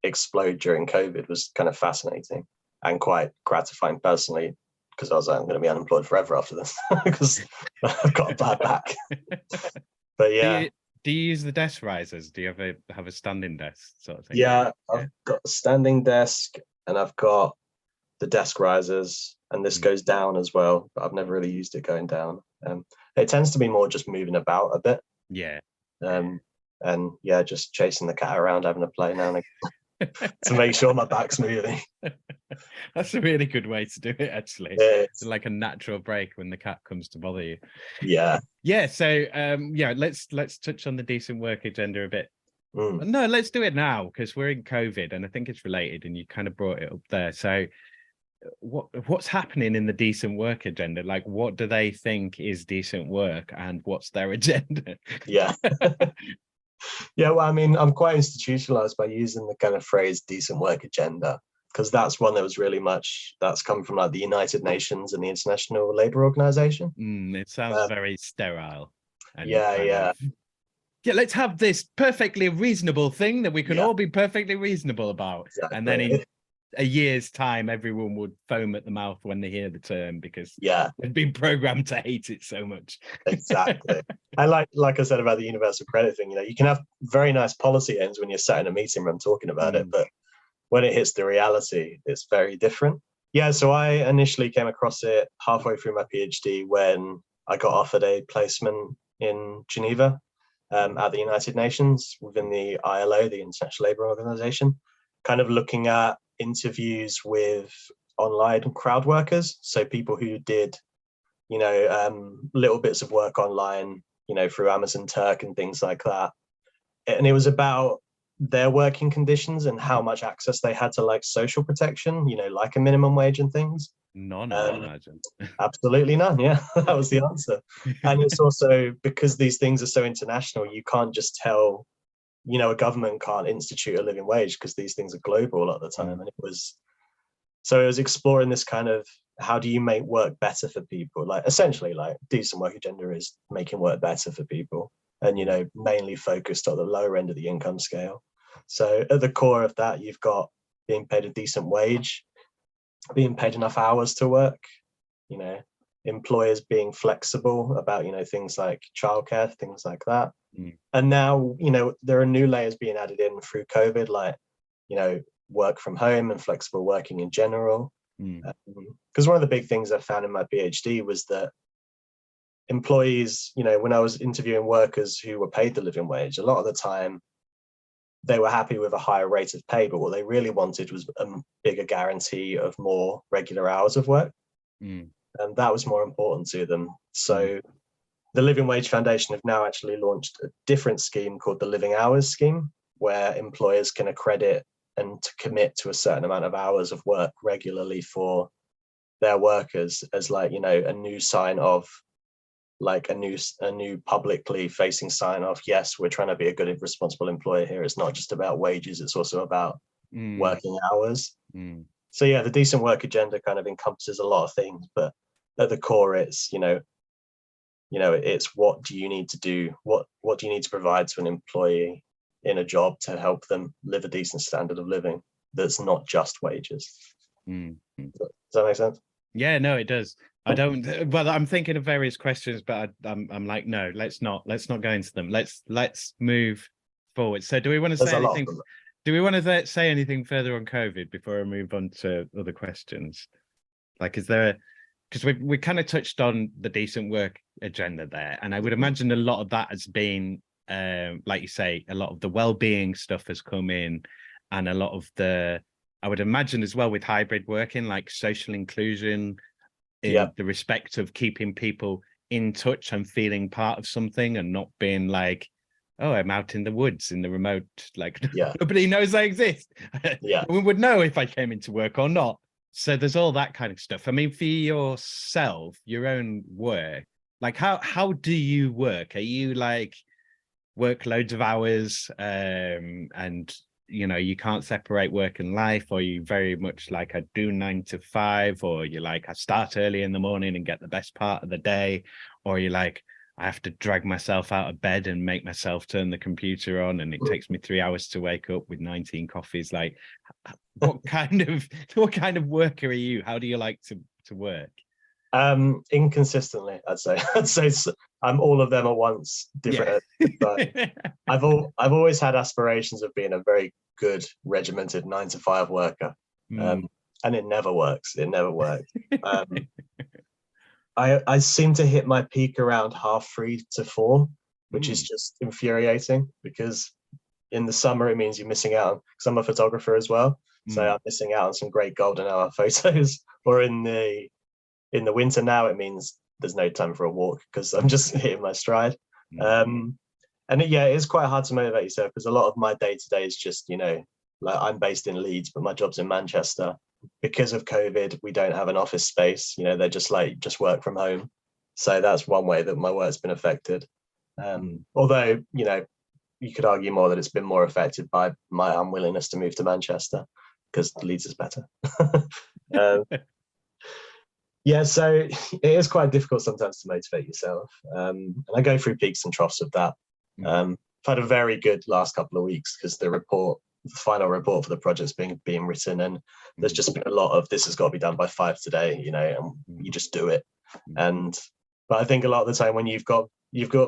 explode during COVID was kind of fascinating and quite gratifying personally, because I was like, I'm going to be unemployed forever after this because I've got a bad back. But yeah. Do you use the desk risers? Do you have a standing desk sort of thing? Yeah, I've got a standing desk and I've got the desk risers, and this goes down as well, but I've never really used it going down. It tends to be more just moving about a bit. Yeah. And yeah, just chasing the cat around, having a play now and again to make sure my back's moving. That's a really good way to do it, actually. It's like a natural break when the cat comes to bother you. Yeah. So let's touch on the decent work agenda a bit. No, let's do it now, because we're in COVID and I think it's related, and you kind of brought it up there. So what's happening in the decent work agenda? Like, what do they think is decent work, and what's their agenda? Yeah. Yeah, well, I mean, I'm quite institutionalized by using the kind of phrase decent work agenda, because that's one that was really that's come from like the United Nations and the International Labour Organization. It sounds very sterile. And yeah. Let's have this perfectly reasonable thing that we can all be perfectly reasonable about. Exactly. And then in a year's time, everyone would foam at the mouth when they hear the term, because they've been programmed to hate it so much. Exactly. I like I said about the universal credit thing, you can have very nice policy aims when you're sat in a meeting room talking about it, but when it hits the reality, it's very different. Yeah, so I initially came across it halfway through my PhD when I got offered a placement in Geneva at the United Nations within the ILO, the International Labour Organization, kind of looking at interviews with online crowd workers, so people who did little bits of work online through Amazon Turk and things like that. And it was about their working conditions and how much access they had to like social protection, like a minimum wage and things. None, I imagine. Absolutely none. Yeah, that was the answer. And it's also because these things are so international, you can't just tell a government can't institute a living wage, because these things are global at the time. And it was exploring this kind of, how do you make work better for people? Like essentially, like decent work agenda is making work better for people, and mainly focused on the lower end of the income scale. So at the core of that, you've got being paid a decent wage, being paid enough hours to work, employers being flexible about things like childcare, things like that. And now there are new layers being added in through COVID, like work from home and flexible working in general. Because one of the big things I found in my PhD was that employees, when I was interviewing workers who were paid the living wage, a lot of the time they were happy with a higher rate of pay, but what they really wanted was a bigger guarantee of more regular hours of work. And that was more important to them. So the Living Wage Foundation have now actually launched a different scheme called the Living Hours Scheme, where employers can accredit and to commit to a certain amount of hours of work regularly for their workers as like, a new sign of like a new publicly facing sign of, yes, we're trying to be a good and responsible employer here. It's not just about wages, it's also about working hours. So yeah, the decent work agenda kind of encompasses a lot of things, but at the core it's, it's what do you need to do? What do you need to provide to an employee in a job to help them live a decent standard of living that's not just wages? Does that make sense? Yeah, no, it does. I don't. Well, I'm thinking of various questions, but I'm like, no, let's not go into them. Let's move forward. So, do we want to say anything? Do we want to say anything further on COVID before I move on to other questions? Like, is there, because we kind of touched on the decent work agenda there, and I would imagine a lot of that has been, like you say, a lot of the well-being stuff has come in, and a lot of the, I would imagine as well with hybrid working, like social inclusion, in the respect of keeping people in touch and feeling part of something, and not being like, oh, I'm out in the woods in the remote, like nobody knows I exist. Yeah. We would know if I came into work or not. So there's all that kind of stuff. I mean, for yourself, your own work, like how do you work? Are you like work loads of hours and you know, you can't separate work and life, or you very much like I do 9 to 5, or you're like I start early in the morning and get the best part of the day, or you're like I have to drag myself out of bed and make myself turn the computer on, and it takes me 3 hours to wake up with 19 coffees. Like, what kind of worker are you? How do you like to work? Inconsistently, I'd say. I'm all of them at once, different. But I've always had aspirations of being a very good regimented 9 to 5 worker, and it never works. It never works. I seem to hit my peak around 3:30 to 4, which is just infuriating, because in the summer it means you're missing out, because I'm a photographer as well. So I'm missing out on some great golden hour photos. Or in the winter now, it means there's no time for a walk because I'm just hitting my stride. And it's quite hard to motivate yourself, because a lot of my day-to-day is just, you know, like I'm based in Leeds, but my job's in Manchester. Because of COVID, we don't have an office space. You know, they're just work from home. So that's one way that my work's been affected. Although, you know, you could argue more that it's been more affected by my unwillingness to move to Manchester, because Leeds is better. So it is quite difficult sometimes to motivate yourself. And I go through peaks and troughs of that. I've had a very good last couple of weeks, because the final report for the project's being written, and there's just been a lot of this has got to be done by 5 today, you know, and you just do it. But I think a lot of the time when you've got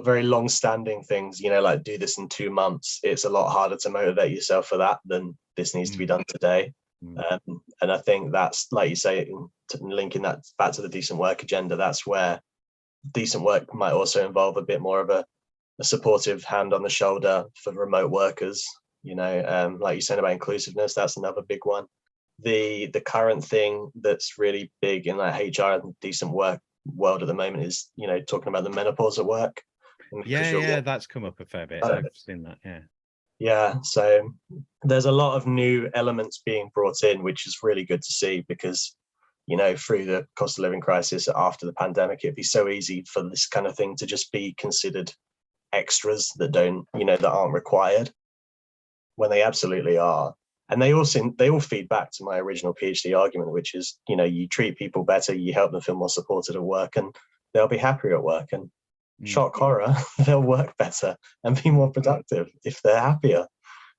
very long standing things, you know, like do this in 2 months, it's a lot harder to motivate yourself for that than this needs to be done today. And I think that's, like you say, linking that back to the decent work agenda, that's where decent work might also involve a bit more of a supportive hand on the shoulder for remote workers. You know, like you said about inclusiveness, that's another big one. The current thing that's really big in like HR and decent work world at the moment is, you know, talking about the menopause at work. That's come up a fair bit. I've seen that. So there's a lot of new elements being brought in, which is really good to see, because, you know, through the cost of living crisis after the pandemic, it'd be so easy for this kind of thing to just be considered extras that aren't required, when they absolutely are. And they all feed back to my original PhD argument, which is, you know, you treat people better, you help them feel more supported at work, and they'll be happier at work. And shock horror, they'll work better and be more productive if they're happier.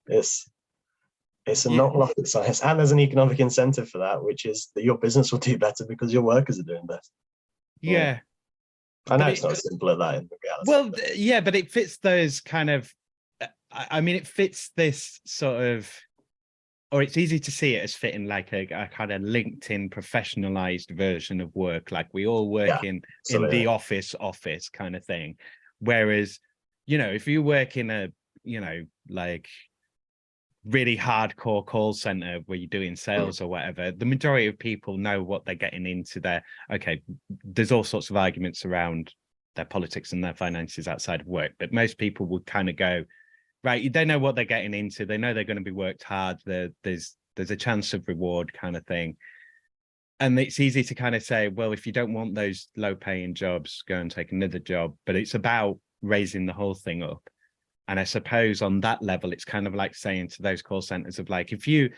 It's not rocket science, and there's an economic incentive for that, which is that your business will do better because your workers are doing better. I know it's not as simple as that in reality. Well, but it fits those kind of, I mean, it fits this sort of, or it's easy to see it as fitting like a kind of LinkedIn professionalized version of work. Like we all work in the office kind of thing. Whereas, you know, if you work in a, you know, like really hardcore call center where you're doing sales or whatever, the majority of people know what they're getting into there. Okay, there's all sorts of arguments around their politics and their finances outside of work, but most people would kind of go, right, they know what they're getting into. They know they're going to be worked hard. There's a chance of reward kind of thing. And it's easy to kind of say, well, if you don't want those low paying jobs, go and take another job. But it's about raising the whole thing up. And I suppose on that level, it's kind of like saying to those call centers of like, if you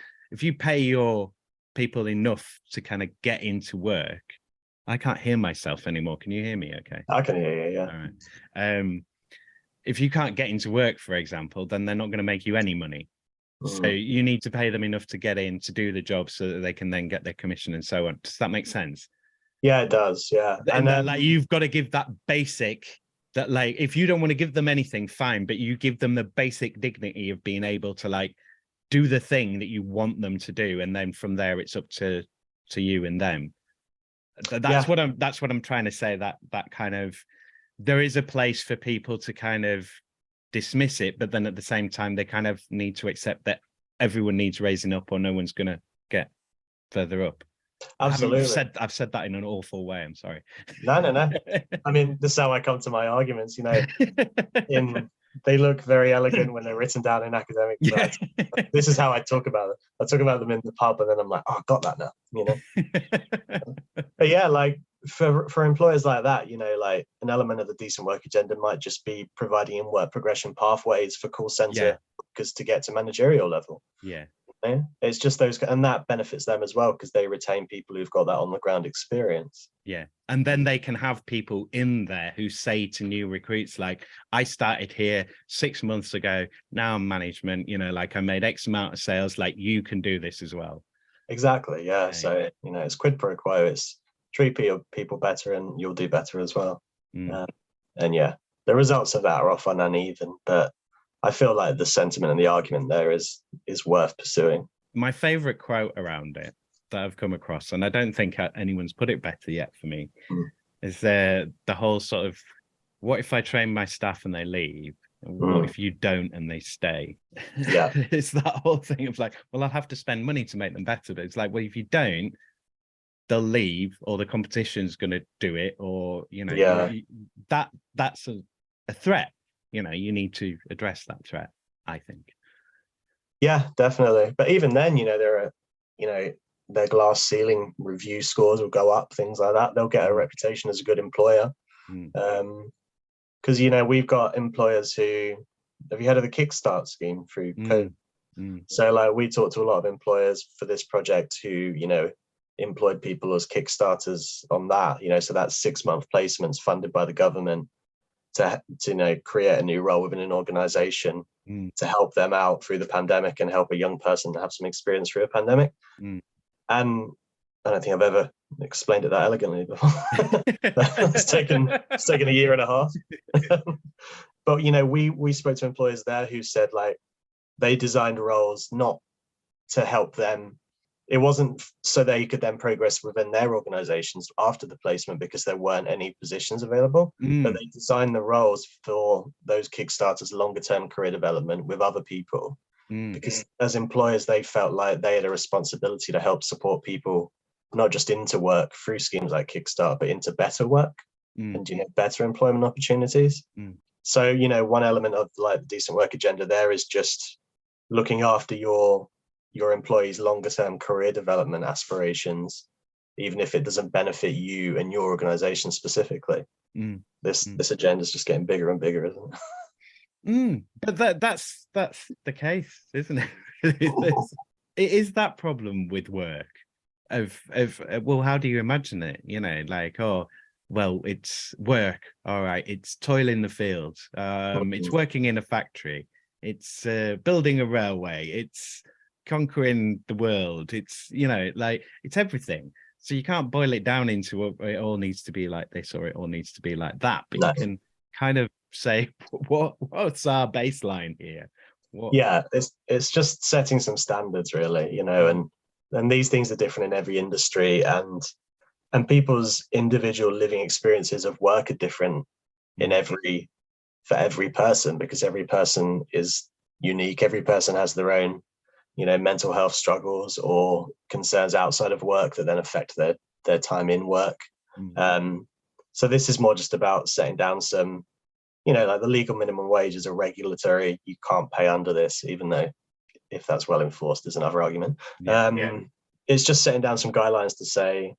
pay your people enough to kind of get into work, I can't hear myself anymore. Can you hear me okay? I can hear you, yeah. All right. If you can't get into work, for example, then they're not going to make you any money. So you need to pay them enough to get in, to do the job, so that they can then get their commission and so on. Does that make sense? Yeah, it does. Yeah. And like you've got to give that basic, that like, if you don't want to give them anything, fine, but you give them the basic dignity of being able to like do the thing that you want them to do, and then from there it's up to you and them. That's what I'm trying to say, that kind of, there is a place for people to kind of dismiss it, but then at the same time they kind of need to accept that everyone needs raising up, or no one's going to get further up. Absolutely. I've said that in an awful way. I'm sorry. No. I mean, this is how I come to my arguments. They look very elegant when they're written down in academic. Yeah. This is how I talk about it. I talk about them in the pub, and then I'm like, oh, I got that now. But yeah, like for employers like that, like an element of the decent work agenda might just be providing in work progression pathways for call center workers to get to managerial level. Yeah. It's just those, and that benefits them as well, because they retain people who've got that on the ground experience. Yeah. And then they can have people in there who say to new recruits, like, I started here 6 months ago, now I'm management, like I made X amount of sales, like you can do this as well. Exactly. Yeah. So, it's quid pro quo. It's treat people better and you'll do better as well. And yeah, the results of that are often uneven, but I feel like the sentiment and the argument there is worth pursuing. My favorite quote around it that I've come across, and I don't think anyone's put it better yet for me, is the whole sort of, what if I train my staff and they leave? What if you don't and they stay? Yeah. It's that whole thing of like, well, I'll have to spend money to make them better. But it's like, well, if you don't, they'll leave, or the competition's going to do it, or, that's a threat. You need to address that threat, I think. Yeah, definitely. But even then, there are, their glass ceiling review scores will go up, things like that. They'll get a reputation as a good employer. Because, we've got employers who, have you heard of the Kickstart scheme through COVID? So like we talked to a lot of employers for this project who, employed people as Kickstarters on that, so that's 6-month placements funded by the government to create a new role within an organization to help them out through the pandemic and help a young person have some experience through a pandemic. And I don't think I've ever explained it that elegantly before. It's taken a year and a half. But we spoke to employers there who said like they designed roles not to help them. It wasn't so they could then progress within their organizations after the placement, because there weren't any positions available. But they designed the roles for those Kickstarters longer term career development with other people. Because as employers, they felt like they had a responsibility to help support people, not just into work through schemes like Kickstart, but into better work and, better employment opportunities. So, one element of like the decent work agenda there is just looking after your employees' longer term career development aspirations, even if it doesn't benefit you and your organization specifically. This agenda is just getting bigger and bigger, isn't it? But that's the case, isn't it? It is that problem with work of well, how do you imagine it? Like, oh, well, it's work, all right, it's toil in the field, it's working in a factory, it's building a railway, it's conquering the world, it's like it's everything. So you can't boil it down into it all needs to be like this or it all needs to be like that, but you can kind of say what's our baseline here. It's just setting some standards, really, and these things are different in every industry, and people's individual living experiences of work are different for every person, because every person is unique. Every person has their own mental health struggles or concerns outside of work that then affect their time in work. So this is more just about setting down some, like the legal minimum wage is a regulatory, you can't pay under this, even though if that's well enforced is another argument. It's just setting down some guidelines to say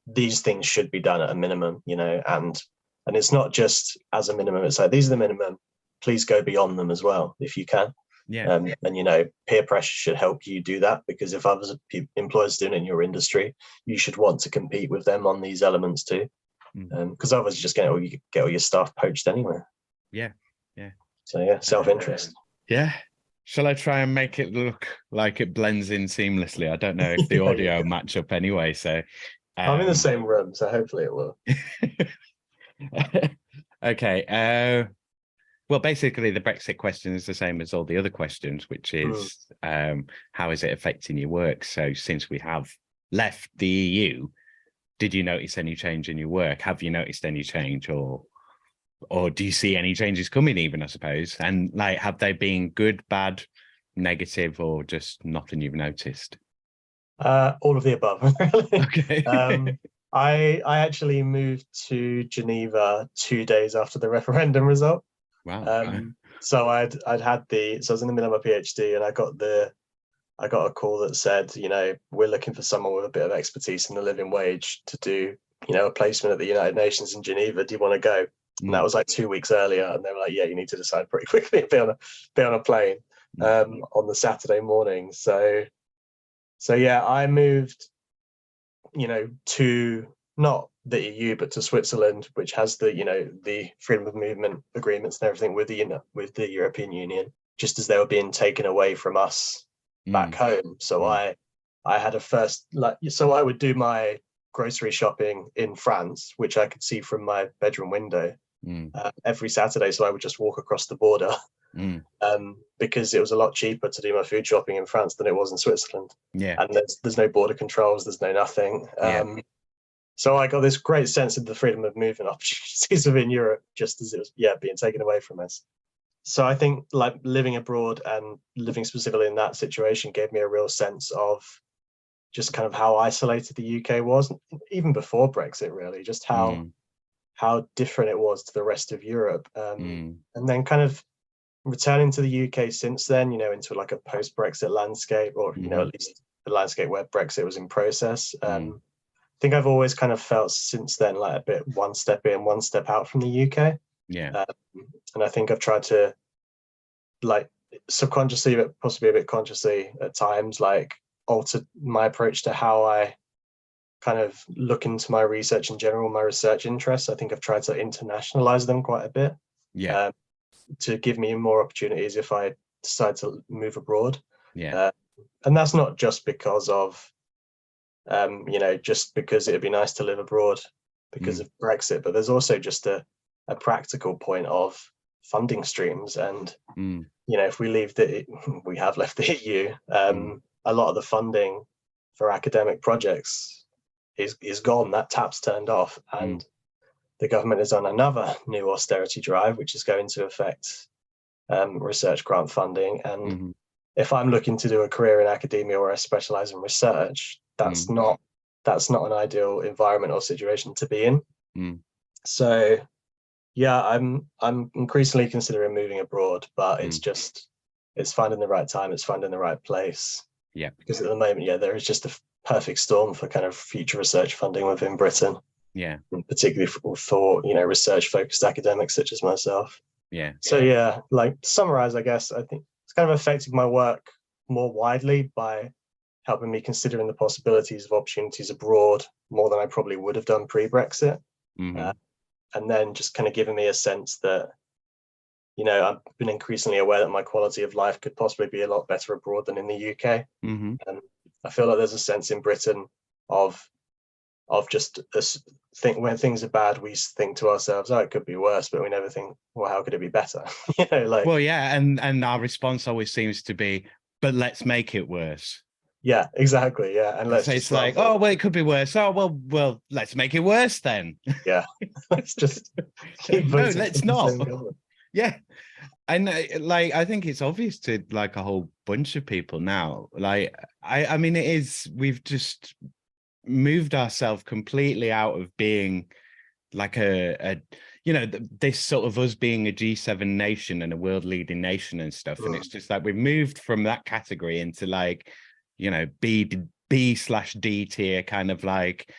these things should be done at a minimum, and it's not just as a minimum, it's like these are the minimum, please go beyond them as well if you can. And peer pressure should help you do that, because if others employers doing it in your industry, you should want to compete with them on these elements too, because otherwise you just get all your staff poached anyway. So self-interest. Shall I try and make it look like it blends in seamlessly? I don't know if the audio match up anyway, so I'm in the same room, so hopefully it will. Okay. Well, basically, the Brexit question is the same as all the other questions, which is how is it affecting your work? So since we have left the EU, did you notice any change in your work? Have you noticed any change, or do you see any changes coming even, I suppose? And like, have they been good, bad, negative, or just nothing you've noticed? All of the above, really. Okay. I actually moved to Geneva 2 days after the referendum result. Wow. So I was in the middle of my PhD, and I got a call that said, we're looking for someone with a bit of expertise in the living wage to do, a placement at the United Nations in Geneva. Do you want to go? And that was like 2 weeks earlier, and they were like, yeah, you need to decide pretty quickly to be on a plane on the Saturday morning. So yeah, I moved, to not the EU, but to Switzerland, which has the freedom of movement agreements and everything with the European Union, just as they were being taken away from us back home. So I had so I would do my grocery shopping in France, which I could see from my bedroom window every Saturday. So I would just walk across the border because it was a lot cheaper to do my food shopping in France than it was in Switzerland. Yeah. And there's no border controls, there's no nothing. So I got this great sense of the freedom of movement opportunities within Europe, just as it was being taken away from us. So I think like living abroad and living specifically in that situation gave me a real sense of just kind of how isolated the UK was, even before Brexit, really, just how different it was to the rest of Europe. And then kind of returning to the UK since then, into like a post-Brexit landscape, or, at least the landscape where Brexit was in process. I think I've always kind of felt since then like a bit one step in, one step out from the UK. Yeah. And I think I've tried to, like, subconsciously, but possibly a bit consciously at times, like, alter my approach to how I kind of look into my research in general, my research interests. I think I've tried to internationalize them quite a bit. Yeah. To give me more opportunities if I decide to move abroad. Yeah. And that's not just because of, just because it'd be nice to live abroad because of Brexit, but there's also just a practical point of funding streams. And, if we we have left the EU, a lot of the funding for academic projects is gone. That tap's turned off, and the government is on another new austerity drive, which is going to affect research grant funding. And if I'm looking to do a career in academia where I specialize in research, that's not an ideal environment or situation to be in. So yeah, I'm increasingly considering moving abroad, but it's finding the right time, it's finding the right place. Yeah. Because at the moment, there is just a perfect storm for kind of future research funding within Britain. Yeah. And particularly for research focused academics such as myself. Yeah. So yeah, like to summarize, I guess I think it's kind of affected my work more widely by helping me considering the possibilities of opportunities abroad more than I probably would have done pre-Brexit. And then just kind of giving me a sense that, I've been increasingly aware that my quality of life could possibly be a lot better abroad than in the UK. And I feel like there's a sense in Britain of just when things are bad, we think to ourselves, oh, it could be worse, but we never think, well, how could it be better? Well, yeah, and our response always seems to be, but let's make it worse. Yeah, exactly. Yeah, and it's like, oh, well, it could be worse. Oh, well, let's make it worse then. Yeah, let's just keep no, let's not. Yeah, and I think it's obvious to like a whole bunch of people now. Like, I mean, we've just moved ourselves completely out of being like this sort of us being a G7 nation and a world leading nation and stuff. And it's just like we've moved from that category into like, B/D tier kind of like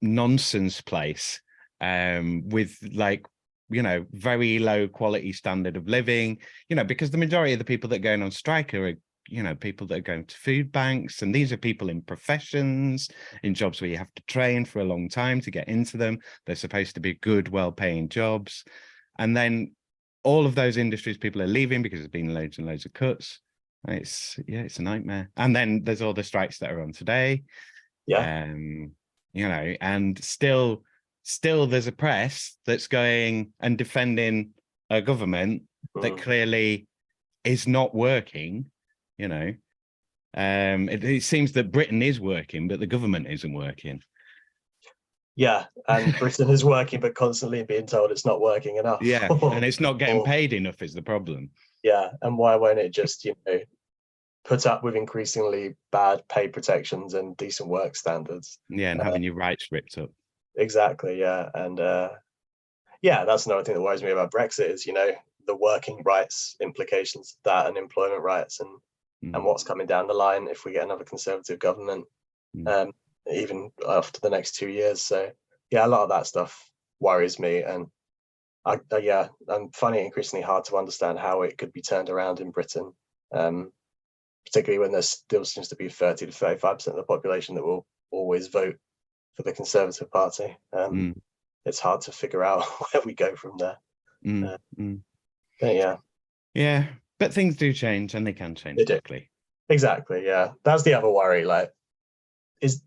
nonsense place with like, very low quality standard of living, because the majority of the people that are going on strike are, people that are going to food banks. And these are people in professions, in jobs where you have to train for a long time to get into them. They're supposed to be good, well-paying jobs. And then all of those industries, people are leaving because there's been loads and loads of cuts. It's a nightmare. And then there's all the strikes that are on today. Yeah. And still there's a press that's going and defending a government that clearly is not working, you know. It seems that Britain is working, but the government isn't working. Yeah, and Britain is working, but constantly being told it's not working enough. Yeah, and it's not getting paid enough is the problem. Yeah, and why won't it just, put up with increasingly bad pay protections and decent work standards? Yeah, and having your rights ripped up. Exactly, yeah. And yeah, that's another thing that worries me about Brexit is, the working rights implications of that, and employment rights, and what's coming down the line if we get another Conservative government, even after the next 2 years. So yeah, a lot of that stuff worries me, and I'm finding it increasingly hard to understand how it could be turned around in Britain, particularly when there still seems to be 30 to 35% of the population that will always vote for the Conservative Party. It's hard to figure out where we go from there. But yeah, but things do change, and they can change quickly. Exactly, yeah. That's the other worry. Like, is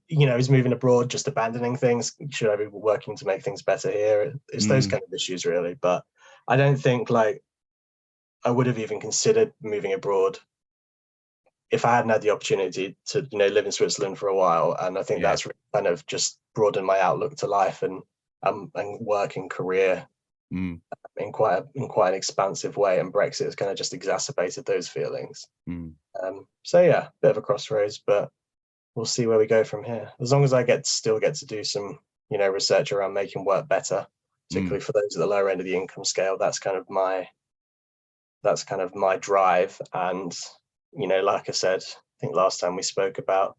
moving abroad just abandoning things? Should I be working to make things better here? It's those kind of issues, really. But I don't think I would have even considered moving abroad if I hadn't had the opportunity to live in Switzerland for a while. And I think that's really kind of just broadened my outlook to life and work and career in quite an expansive way. And Brexit has kind of just exacerbated those feelings. So yeah, bit of a crossroads, but we'll see where we go from here. As long as I still get to do some research around making work better, particularly for those at the lower end of the income scale. That's kind of my drive. And like I said, I think last time we spoke about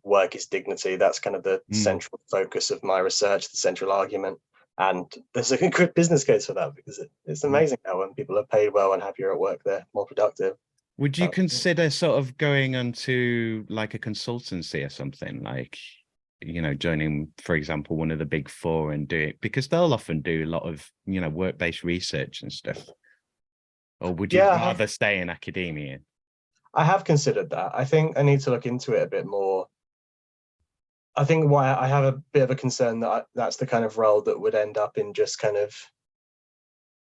work is dignity. That's kind of the central focus of my research, the central argument. And there's a good business case for that, because it's amazing how when people are paid well and happier at work, they're more productive. Would you consider sort of going onto like a consultancy or something, like, joining, for example, one of the big four and do it, because they'll often do a lot of, work-based research and stuff? Or would you rather stay in academia? I have considered that. I think I need to look into it a bit more. I think why I have a bit of a concern that that's the kind of role that would end up in just kind of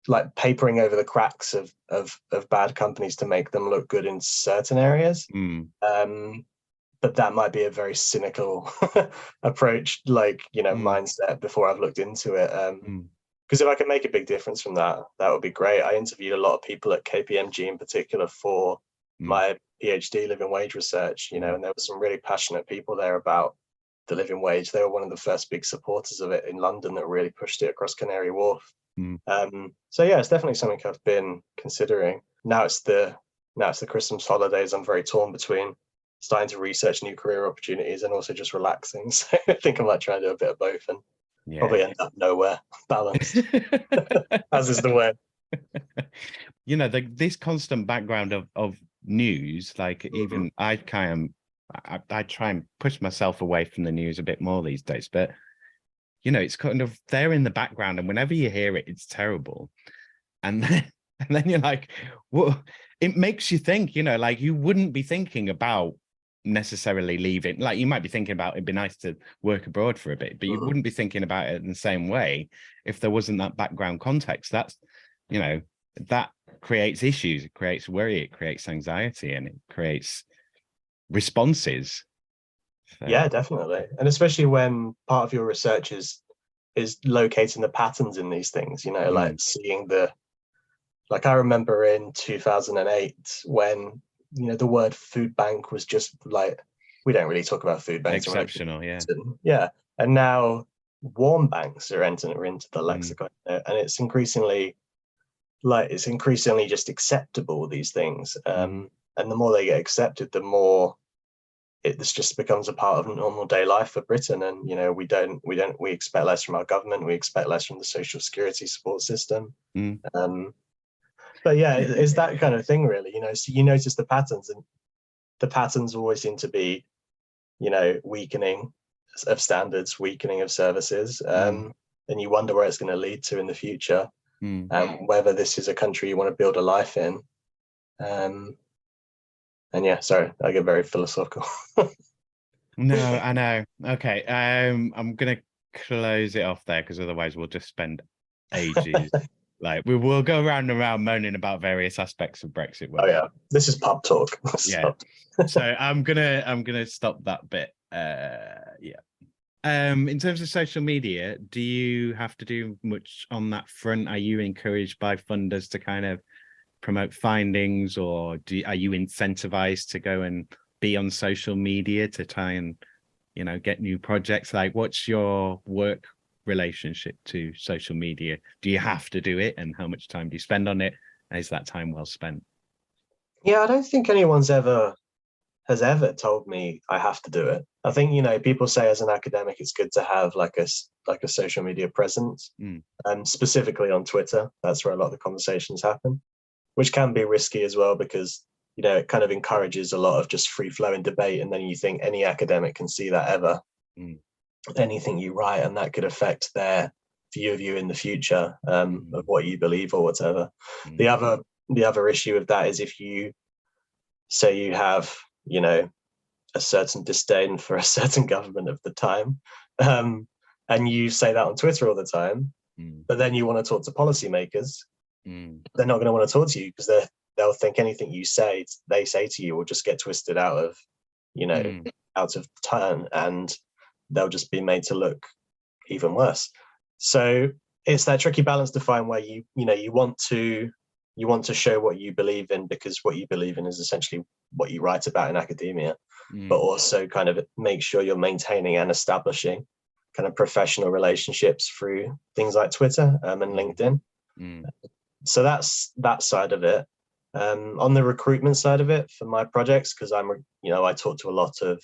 like papering over the cracks of bad companies to make them look good in certain areas. But that might be a very cynical approach, mindset, before I've looked into it. Because if I could make a big difference from that, that would be great. I interviewed a lot of people at KPMG in particular for my PhD living wage research, and there were some really passionate people there about the living wage. They were one of the first big supporters of it in London that really pushed it across Canary Wharf. So yeah, it's definitely something I've been considering. Now it's the Christmas holidays. I'm very torn between starting to research new career opportunities and also just relaxing. So I think I might try and do a bit of both and probably end up nowhere balanced, as is the way. This constant background of news, like even I try and push myself away from the news a bit more these days, but it's kind of there in the background, and whenever you hear it, it's terrible. And then you're like, well, it makes you think, like you wouldn't be thinking about necessarily leaving. Like you might be thinking about it'd be nice to work abroad for a bit, but you wouldn't be thinking about it in the same way if there wasn't that background context. That's that creates issues, it creates worry, it creates anxiety, and it creates responses. So. Yeah, definitely. And especially when part of your research is locating the patterns in these things, like seeing I remember in 2008 when the word food bank was just like, we don't really talk about food banks. Exceptional, yeah. And now warm banks are entering into the lexicon, and it's increasingly just acceptable, these things. And the more they get accepted, the more this just becomes a part of normal day life for Britain. And we expect less from our government, we expect less from the social security support system. But yeah, it's that kind of thing, really. So you notice the patterns, and the patterns always seem to be weakening of standards, weakening of services, and you wonder where it's going to lead to in the future, whether this is a country you want to build a life in. And yeah, sorry, I get very philosophical. No, I know. Okay, I'm gonna close it off there, because otherwise we'll just spend ages Like we will go round and round moaning about various aspects of Brexit. Oh yeah, this is pub talk. Yeah. So I'm gonna stop that bit. Yeah. In terms of social media, do you have to do much on that front? Are you encouraged by funders to kind of promote findings, or are you incentivized to go and be on social media to try and, you know, get new projects? Like, what's your work relationship to social media? Do you have to do it, and how much time do you spend on it? And is that time well spent? Yeah, I don't think anyone's has ever told me I have to do it. I think, you know, people say as an academic it's good to have like a social media presence, and specifically on Twitter. That's where a lot of the conversations happen, which can be risky as well, because, you know, it kind of encourages a lot of just free flowing debate, and then you think any academic can see that ever. Anything you write, and that could affect their view of you in the future, of what you believe or whatever. The other issue of that is if you say you have, you know, a certain disdain for a certain government of the time, and you say that on Twitter all the time, but then you want to talk to policymakers, they're not going to want to talk to you, because they'll think anything they say to you will just get twisted out of, you know, out of turn, and they'll just be made to look even worse. So it's that tricky balance to find where you want to show what you believe in, because what you believe in is essentially what you write about in academia, but also kind of make sure you're maintaining and establishing kind of professional relationships through things like Twitter and LinkedIn. So that's that side of it. On the recruitment side of it for my projects, because I talk to a lot of,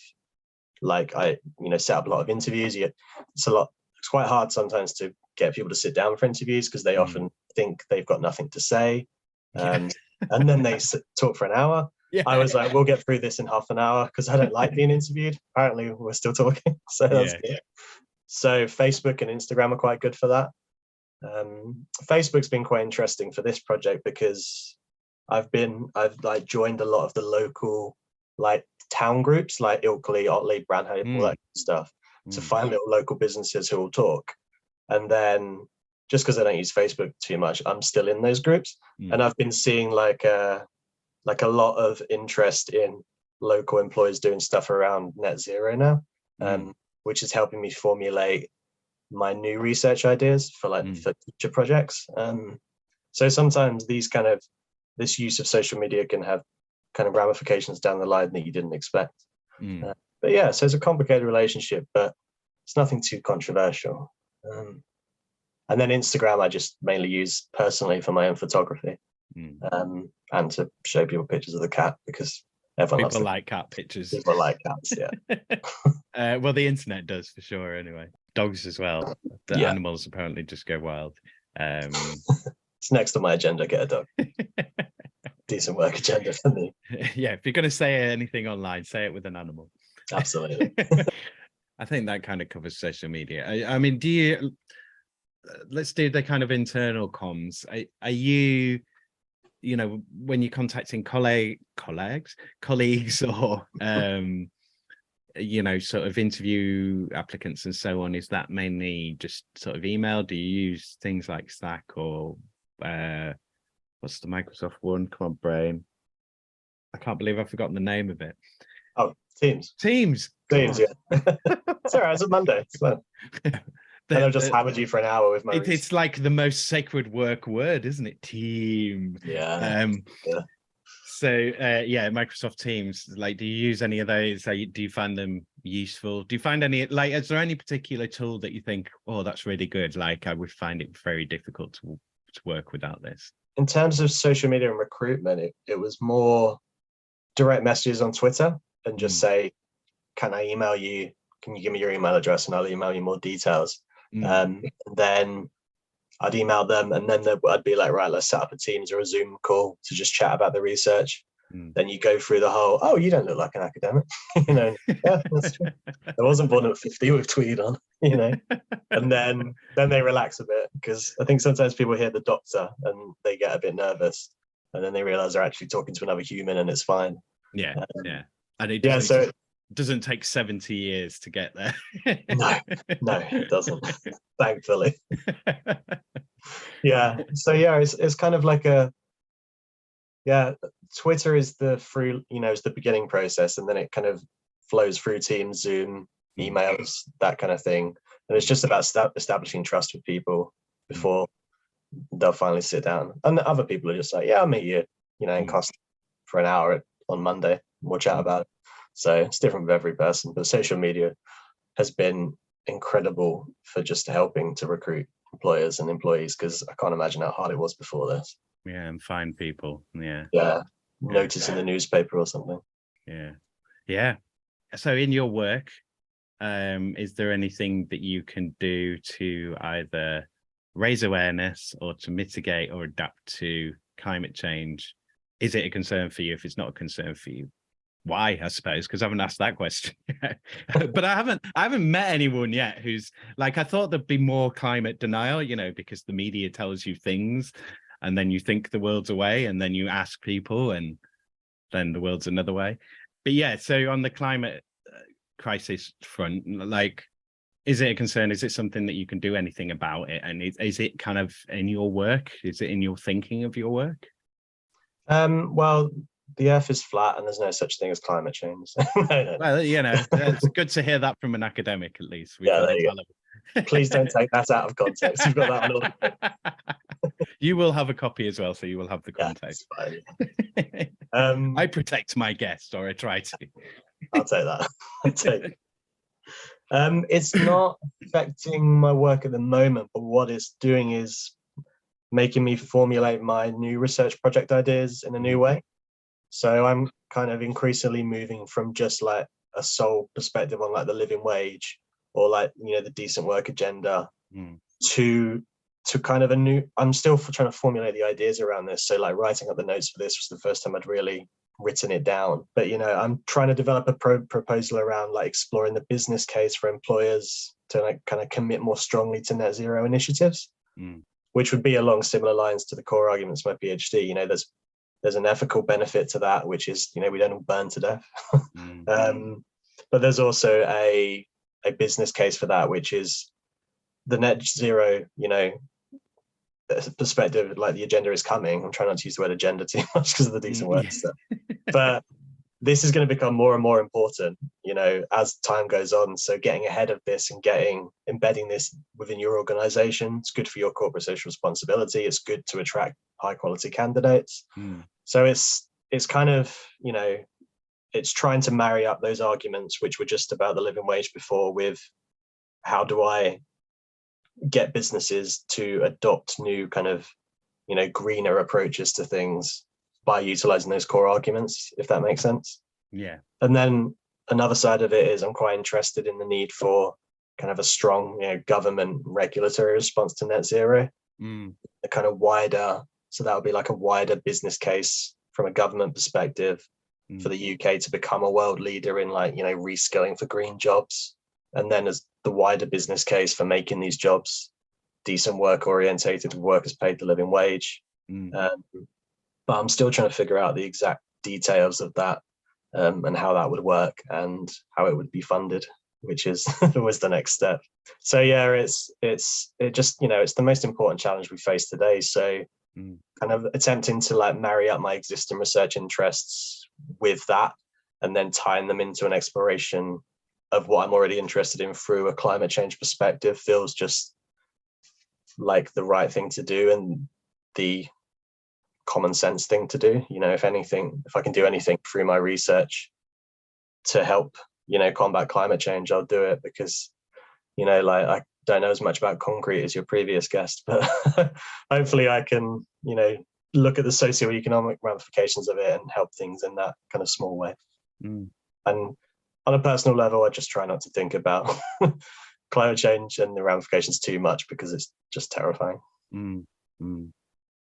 like, I set up a lot of interviews. It's quite hard sometimes to get people to sit down for interviews, because they often think they've got nothing to say, and then they talk for an hour. I was like, we'll get through this in half an hour, because I don't like being interviewed. Apparently we're still talking, so that's good. So Facebook and Instagram are quite good for that. Facebook's been quite interesting for this project, because I've like joined a lot of the local, like, town groups, like Ilkley, Otley, Branhope, all that kind of stuff, to find little local businesses who will talk. And then, just because I don't use Facebook too much, I'm still in those groups, and I've been seeing like a lot of interest in local employers doing stuff around net zero now, which is helping me formulate my new research ideas for for future projects. So sometimes this use of social media can have kind of ramifications down the line that you didn't expect. But yeah, so it's a complicated relationship, but it's nothing too controversial. And then Instagram, I just mainly use personally for my own photography, and to show people pictures of the cat, because everyone people like cat pictures. People like cats, yeah. Well, the internet does for sure. Anyway, dogs as well. The animals apparently just go wild. It's next on my agenda. Get a dog. Decent work agenda for me. Yeah, if you're going to say anything online, say it with an animal. Absolutely. I think that kind of covers social media. I mean, let's do the kind of internal comms. Are you, when you're contacting colleagues, or, sort of interview applicants and so on, is that mainly just sort of email? Do you use things like Slack, or what's the Microsoft one? Come on, brain. I can't believe I've forgotten the name of it. Oh, Teams. Teams, yeah. It's all right, it's a Monday. It's fine. And I've just hammered you for an hour with my... It's like the most sacred work word, isn't it? Team. Yeah. So, Microsoft Teams, like, do you use any of those? Do you find them useful? Do you find any, like, is there any particular tool that you think, oh, that's really good? Like, I would find it very difficult to work without this. In terms of social media and recruitment, it was more direct messages on Twitter, and just say, can I email you? Can you give me your email address, and I'll email you more details. And then I'd email them, and then I'd be like, right, let's set up a Teams or a Zoom call to just chat about the research. Then you go through the whole, oh, you don't look like an academic. Yeah, that's true. I wasn't born at 50 with tweed on, and then they relax a bit, because I think sometimes people hear the doctor and they get a bit nervous, and then they realize they're actually talking to another human, and it's fine. And it doesn't take 70 years to get there. No, it doesn't. Thankfully. Yeah. So yeah, it's kind of like Twitter is the is the beginning process, and then it kind of flows through Teams, Zoom, emails, that kind of thing. And it's just about establishing trust with people before they'll finally sit down. And the other people are just like, yeah, I'll meet you, in cost for an hour on Monday. We'll chat about it. So it's different with every person. But social media has been incredible for just helping to recruit employers and employees, because I can't imagine how hard it was before this. Yeah, and find people. Yeah. Notice in the newspaper or something. Yeah. So in your work, is there anything that you can do to either raise awareness or to mitigate or adapt to climate change? Is it a concern for you? If it's not a concern for you, why? I suppose, because I haven't asked that question yet. But I haven't met anyone yet who's like, I thought there'd be more climate denial, because the media tells you things and then you think the world's a way, and then you ask people and then the world's another way. But yeah, so on the climate crisis front, like, is it a concern? Is it something that you can do anything about it? And is it kind of in your work? Is it in your thinking of your work? Well, the Earth is flat, and there's no such thing as climate change. No. Well, it's good to hear that from an academic, at least. There you go. Please don't take that out of context. You've got that on. You will have a copy as well, so you will have the context. Yeah, fine. I protect my guest, or I try to. I'll take that. It's not affecting my work at the moment, but what it's doing is making me formulate my new research project ideas in a new way. So I'm kind of increasingly moving from just like a sole perspective on like the living wage or like, the decent work agenda to kind of a new, I'm still trying to formulate the ideas around this. So like writing up the notes for this was the first time I'd really written it down. But, I'm trying to develop a proposal around like exploring the business case for employers to like kind of commit more strongly to net zero initiatives, which would be along similar lines to the core arguments of my PhD. There's an ethical benefit to that, which is, we don't all burn to death. But there's also a business case for that, which is the net zero, perspective, like the agenda is coming. I'm trying not to use the word agenda too much because of the decent word stuff. But this is going to become more and more important, as time goes on. So getting ahead of this and embedding this within your organization, it's good for your corporate social responsibility. It's good to attract high quality candidates. So it's kind of, it's trying to marry up those arguments, which were just about the living wage before, with how do I get businesses to adopt new kind of, greener approaches to things by utilizing those core arguments, if that makes sense. Yeah. And then another side of it is I'm quite interested in the need for kind of a strong, government regulatory response to net zero. A kind of wider, so that would be like a wider business case from a government perspective for the UK to become a world leader in like, reskilling for green jobs. And then as the wider business case for making these jobs decent work orientated, workers paid the living wage. But I'm still trying to figure out the exact details of that and how that would work and how it would be funded, which is always the next step. So yeah, it's the most important challenge we face today. So kind of attempting to like marry up my existing research interests with that and then tying them into an exploration of what I'm already interested in through a climate change perspective feels just like the right thing to do and the common sense thing to do. If I can do anything through my research to help, combat climate change, I'll do it, because, like I don't know as much about concrete as your previous guest, but hopefully I can, look at the socioeconomic ramifications of it and help things in that kind of small way. And on a personal level, I just try not to think about climate change and the ramifications too much, because it's just terrifying.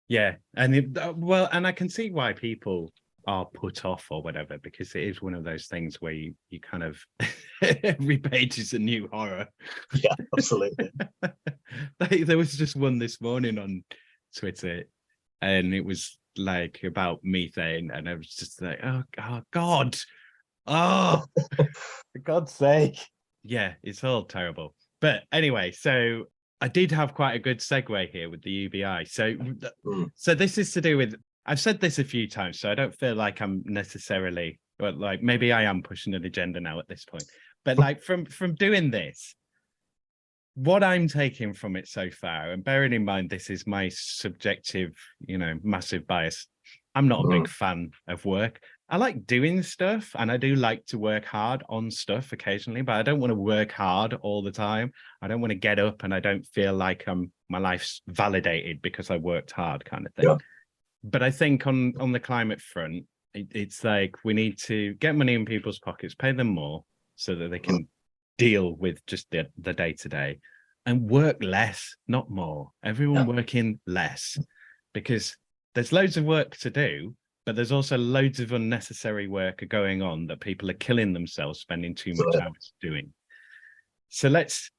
Yeah, and and I can see why people are put off or whatever, because it is one of those things where you kind of every page is a new horror. Yeah, absolutely. There was just one this morning on Twitter, and it was like about methane, and I was just like, oh God, for God's sake. Yeah, it's all terrible. But anyway, so I did have quite a good segue here with the UBI. So, Mm. so this is to do with, I've said this a few times, so I don't feel like I'm necessarily, but like maybe I am pushing an agenda now at this point. But like from doing this, what I'm taking from it so far, and bearing in mind this is my subjective, massive bias, I'm not a big fan of work. I like doing stuff, and I do like to work hard on stuff occasionally, but I don't want to work hard all the time. I don't want to get up and I don't feel like my life's validated because I worked hard, kind of thing. Yeah. But I think on the climate front, it's like we need to get money in people's pockets, pay them more so that they can deal with just the day-to-day, and work less, not more. Everyone working less, because there's loads of work to do, but there's also loads of unnecessary work going on that people are killing themselves spending too much hours doing. So let's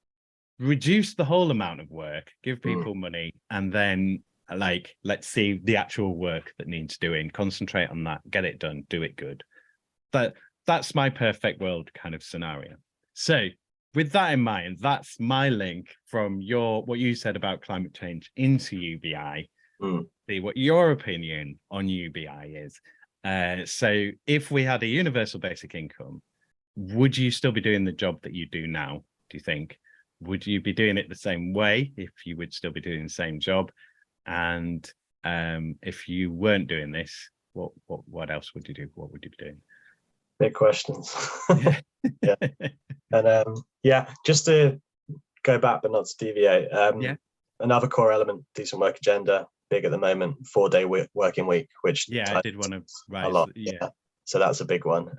reduce the whole amount of work, give people money, and then let's see the actual work that needs doing, concentrate on that, get it done, do it good. That's my perfect world kind of scenario. So with that in mind, that's my link from what you said about climate change into UBI. See what your opinion on UBI is. So if we had a universal basic income, would you still be doing the job that you do now, do you think? Would you be doing it the same way if you would still be doing the same job? And if you weren't doing this, what else would you do? What would you be doing? Big questions. Yeah. And just to go back but not to deviate, another core element, decent work agenda, big at the moment, 4-day working week, which I did want to rise a lot. So that's a big one.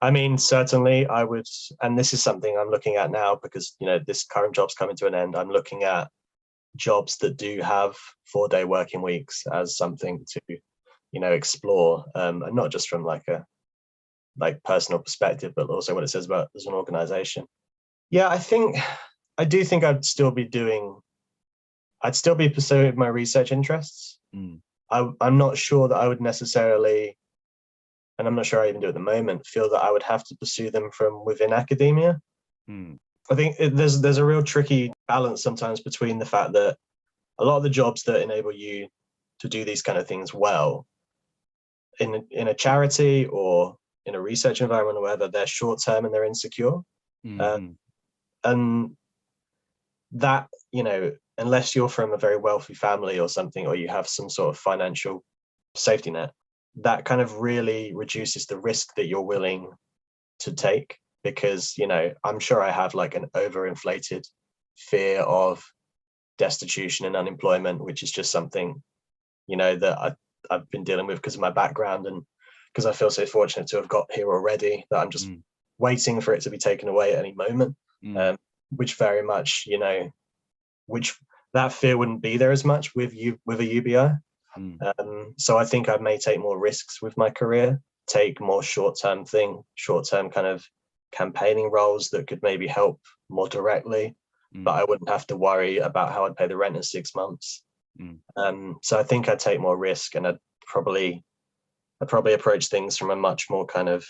I mean, certainly I would, and this is something I'm looking at now because this current job's coming to an end. I'm looking at jobs that do have 4-day working weeks as something to explore, and not just from like a personal perspective, but also what it says about as an organization. I do think I'd still be pursuing my research interests. I'm not sure that I would necessarily, and I'm not sure I even do at the moment, feel that I would have to pursue them from within academia. I think there's a real tricky balance sometimes between the fact that a lot of the jobs that enable you to do these kind of things well in a charity or in a research environment or whatever, they're short-term and they're insecure. And that, unless you're from a very wealthy family or something, or you have some sort of financial safety net, that kind of really reduces the risk that you're willing to take, because I'm sure I have like an overinflated fear of destitution and unemployment, which is just something that I've been dealing with because of my background, and because I feel so fortunate to have got here already, that I'm just waiting for it to be taken away at any moment, which very much which that fear wouldn't be there as much with a UBI. So I think I may take more risks with my career, take more short-term kind of campaigning roles that could maybe help more directly, but I wouldn't have to worry about how I'd pay the rent in 6 months. So I think I'd take more risk, and I'd probably approach things from a much more kind of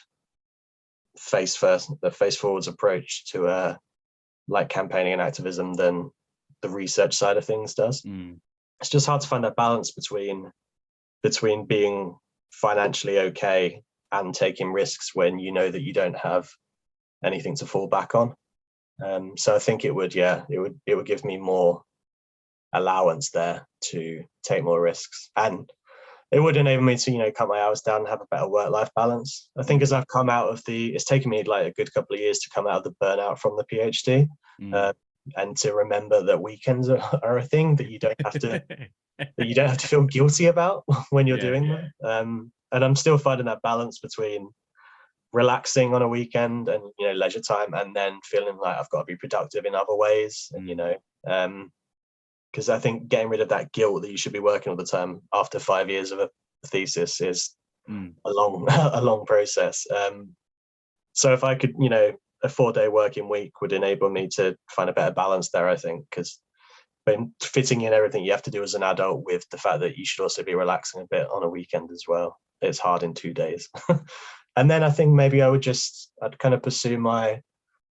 face forwards approach to like campaigning and activism than the research side of things does. It's just hard to find that balance between being financially okay and taking risks when you know that you don't have anything to fall back on. So I think it would give me more allowance there to take more risks, and it would enable me to cut my hours down and have a better work-life balance. I think as I've come out of it's taken me like a good couple of years to come out of the burnout from the PhD, and to remember that weekends are a thing that you don't have to feel guilty about when you're doing them. And I'm still finding that balance between relaxing on a weekend and leisure time, and then feeling like I've got to be productive in other ways, and because I think getting rid of that guilt that you should be working all the time after 5 years of a thesis is a long process. So if I could, a 4-day working week would enable me to find a better balance there, I think, because when fitting in everything you have to do as an adult with the fact that you should also be relaxing a bit on a weekend as well, it's hard in 2 days. And then I think maybe I'd kind of pursue my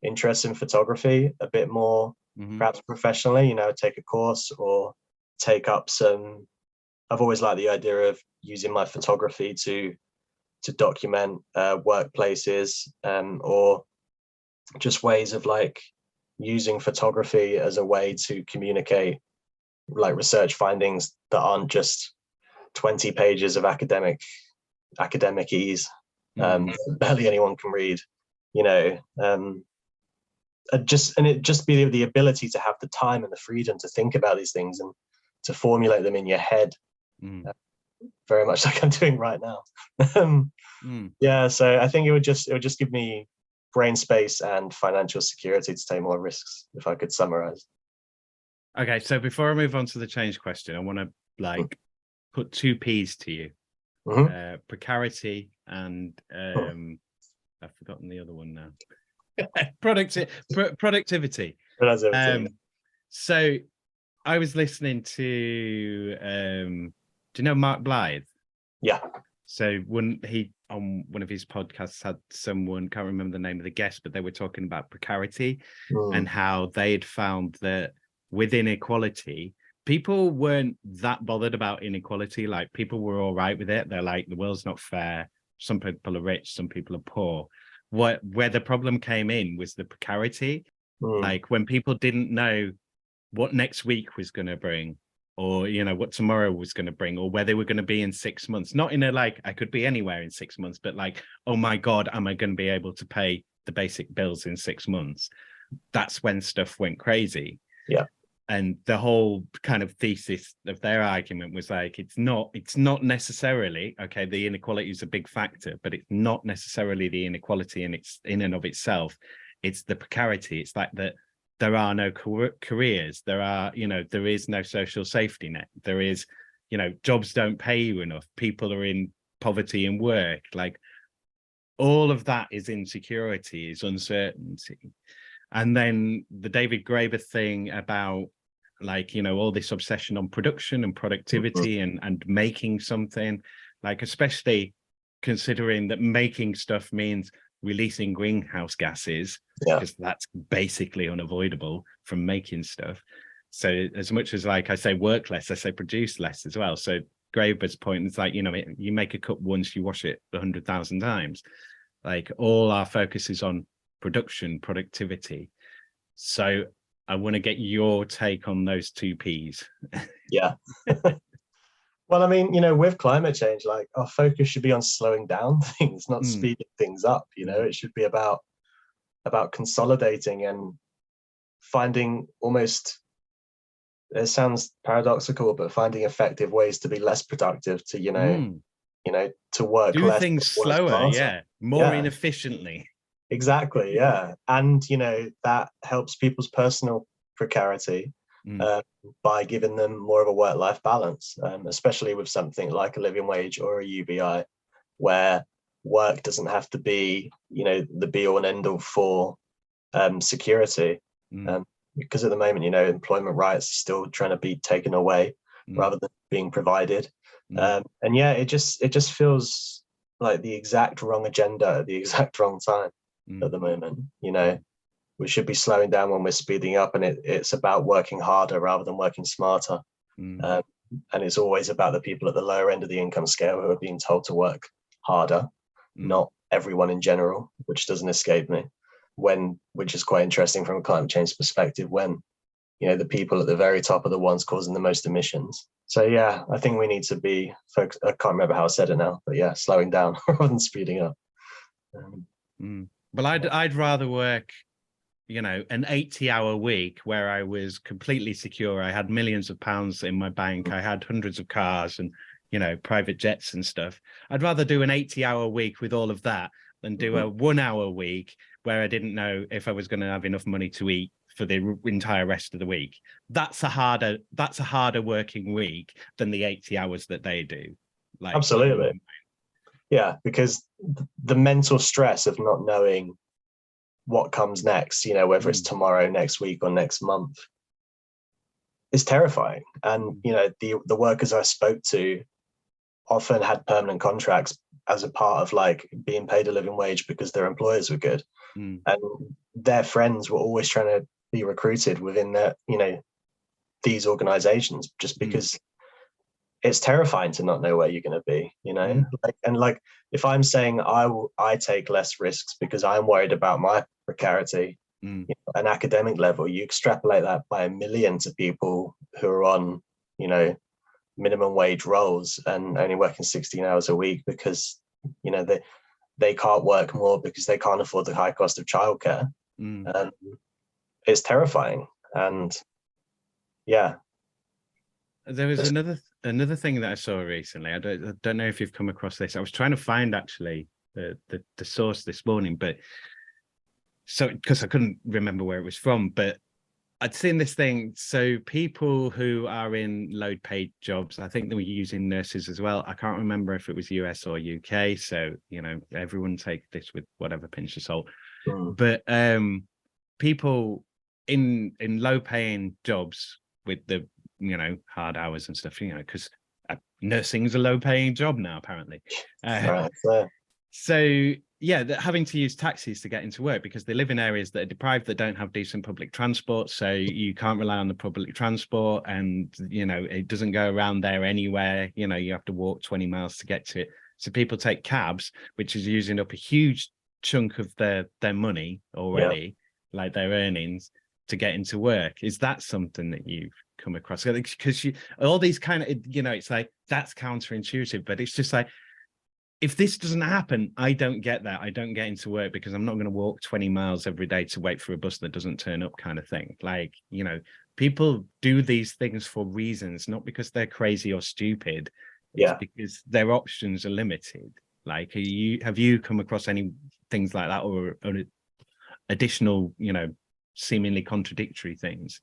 interest in photography a bit more perhaps professionally, you know, take a course or take up some. I've always liked the idea of using my photography to document workplaces, or just ways of like using photography as a way to communicate like research findings that aren't just 20 pages of academic-ese, barely anyone can read, you know. It just be the ability to have the time and the freedom to think about these things and to formulate them in your head, very much like I'm doing right now. Yeah, so I think it would just give me brain space and financial security to take more risks, if I could summarize. Okay, so before I move on to the change question, I want to like put two P's to you: precarity and I've forgotten the other one now. Productivity. So I was listening to do you know Mark Blythe? Yeah. So when he on one of his podcasts had someone, can't remember the name of the guest, but they were talking about precarity and how they'd found that with inequality, people weren't that bothered about inequality. Like people were all right with it. They're like, the world's not fair. Some people are rich, some people are poor. Where the problem came in was the precarity. Like when people didn't know what next week was going to bring, or, you know, what tomorrow was going to bring, or where they were going to be in 6 months. Not in a, like, I could be anywhere in 6 months, but like, oh my God, am I going to be able to pay the basic bills in 6 months? That's when stuff went crazy. Yeah. And the whole kind of thesis of their argument was like, it's not necessarily, okay, the inequality is a big factor, but it's not necessarily the inequality in and of itself. It's the precarity. It's like that there are no careers. There is no social safety net. There is, you know, jobs don't pay you enough. People are in poverty in work. Like all of that is insecurity, is uncertainty. And then the David Graeber thing about, like, you know, all this obsession on production and productivity and making something, like, especially considering that making stuff means releasing greenhouse gases, because that's basically unavoidable from making stuff. So as much as, like, I say work less, I say produce less as well. So Graeber's point is like, you know, you make a cup once, you wash it 100,000 times. Like all our focus is on production, productivity. So I want to get your take on those two P's. Yeah. Well, I mean, you know, with climate change, like our focus should be on slowing down things, not speeding things up. You know, it should be about consolidating and finding almost, it sounds paradoxical, but finding effective ways to be less productive, to, you know, to work do less, things slower, more inefficiently. Exactly, yeah. And, you know, that helps people's personal precarity by giving them more of a work-life balance, especially with something like a living wage or a UBI, where work doesn't have to be, you know, the be-all and end-all for security. Because at the moment, you know, employment rights are still trying to be taken away rather than being provided. And yeah, it just feels like the exact wrong agenda at the exact wrong time at the moment. You know, we should be slowing down when we're speeding up, and it's about working harder rather than working smarter. And it's always about the people at the lower end of the income scale who are being told to work harder, not everyone in general, which doesn't escape me. Which is quite interesting from a climate change perspective, when, you know, the people at the very top are the ones causing the most emissions. So yeah, I think we need to be focused. I can't remember how I said it now, but yeah, slowing down rather than speeding up. Well, I'd rather work, you know, an 80-hour week where I was completely secure. I had millions of pounds in my bank. I had hundreds of cars and, you know, private jets and stuff. I'd rather do an 80-hour week with all of that than do a 1 hour week where I didn't know if I was going to have enough money to eat for the entire rest of the week. That's a harder working week than the 80 hours that they do. Like, absolutely. Yeah, because the mental stress of not knowing what comes next, you know, whether it's tomorrow, next week, or next month, is terrifying. And, you know, the workers I spoke to often had permanent contracts as a part of like being paid a living wage because their employers were good. And their friends were always trying to be recruited within that, these organizations, just because it's terrifying to not know where you're going to be, like if I'm saying I take less risks because I'm worried about my precarity, an academic level, you extrapolate that by a million to people who are on, minimum wage roles and only working 16 hours a week because, they can't work more because they can't afford the high cost of childcare. It's terrifying. And yeah. There was another thing that I saw recently. I don't know if you've come across this. I was trying to find actually the source this morning, but so because I couldn't remember where it was from, but I'd seen this thing. So people who are in low paid jobs, I think they were using nurses as well. I can't remember if it was US or UK. So, everyone take this with whatever pinch of salt. But people in low paying jobs with the, hard hours and stuff, because nursing's a low paying job now, apparently. So yeah, they're having to use taxis to get into work because they live in areas that are deprived, that don't have decent public transport. So you can't rely on the public transport, and it doesn't go around there anywhere. You have to walk 20 miles to get to it. So people take cabs, which is using up a huge chunk of their money already, like their earnings, to get into work. Is that something that you've come across? Because all these kind of, it's like, that's counterintuitive, but it's just like, if this doesn't happen, I don't get that. I don't get into work because I'm not going to walk 20 miles every day to wait for a bus that doesn't turn up, kind of thing. Like, people do these things for reasons, not because they're crazy or stupid. It's because their options are limited. Like, have you come across any things like that, or additional, seemingly contradictory things?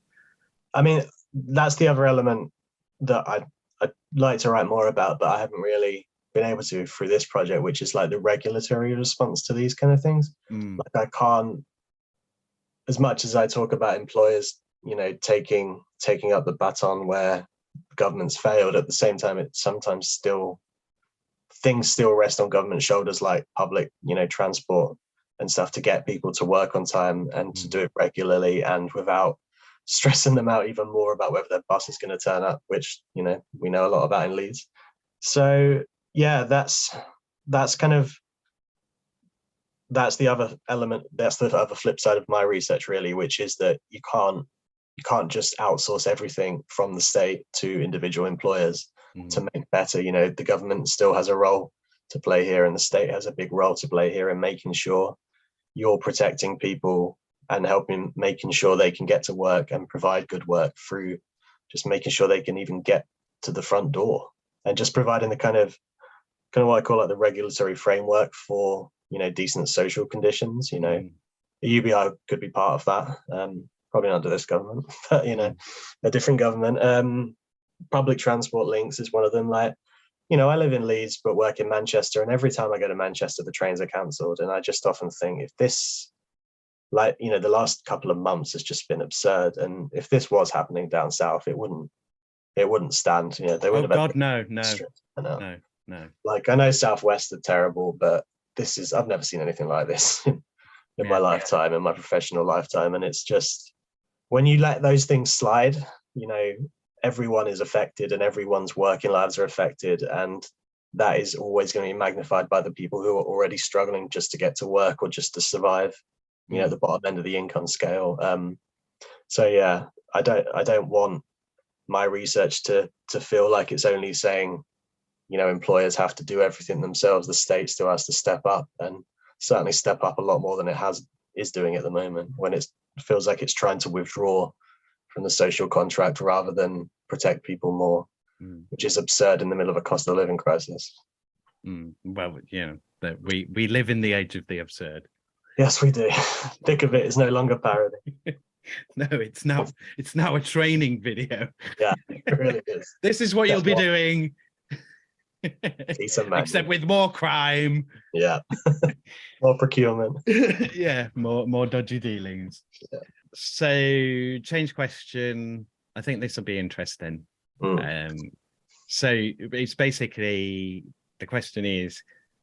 I mean, that's the other element that I'd like to write more about, but I haven't really been able to through this project, which is like the regulatory response to these kind of things. Like, I can't, as much as I talk about employers, taking up the baton where government's failed, at the same time, it sometimes things still rest on government shoulders, like public, transport and stuff, to get people to work on time and to do it regularly and without stressing them out even more about whether their bus is going to turn up, which, we know a lot about in Leeds. So yeah, that's the other element. That's the other flip side of my research, really, which is that you can't just outsource everything from the state to individual employers to make better. The government still has a role to play here, and the state has a big role to play here in making sure you're protecting people and making sure they can get to work and provide good work through just making sure they can even get to the front door, and just providing the kind of what I call like the regulatory framework for, decent social conditions. The UBI could be part of that, probably not under this government, but a different government. Public transport links is one of them. Like, I live in Leeds but work in Manchester, and every time I go to Manchester the trains are cancelled, and I just often think, if this, like, the last couple of months has just been absurd, and if this was happening down south, it wouldn't stand. They wouldn't have. No. Like, I know Southwest are terrible, but I've never seen anything like this in my lifetime, in my professional lifetime. And it's just, when you let those things slide, everyone is affected and everyone's working lives are affected. And that is always going to be magnified by the people who are already struggling just to get to work or just to survive, at the bottom end of the income scale. So yeah, I don't want my research to feel like it's only saying, employers have to do everything themselves. The state still has to step up, and certainly step up a lot more than it is doing at the moment, when it feels like it's trying to withdraw from the social contract rather than protect people more, which is absurd in the middle of a cost of living crisis. Well, we live in the age of the absurd. Yes, we do. Thick of it is no longer parody. No, it's now a training video. Yeah, it really is. This is what you'll be doing. Except with more crime. Yeah. More procurement. Yeah, more dodgy dealings. Yeah. So, change question. I think this will be interesting. So it's basically, the question is,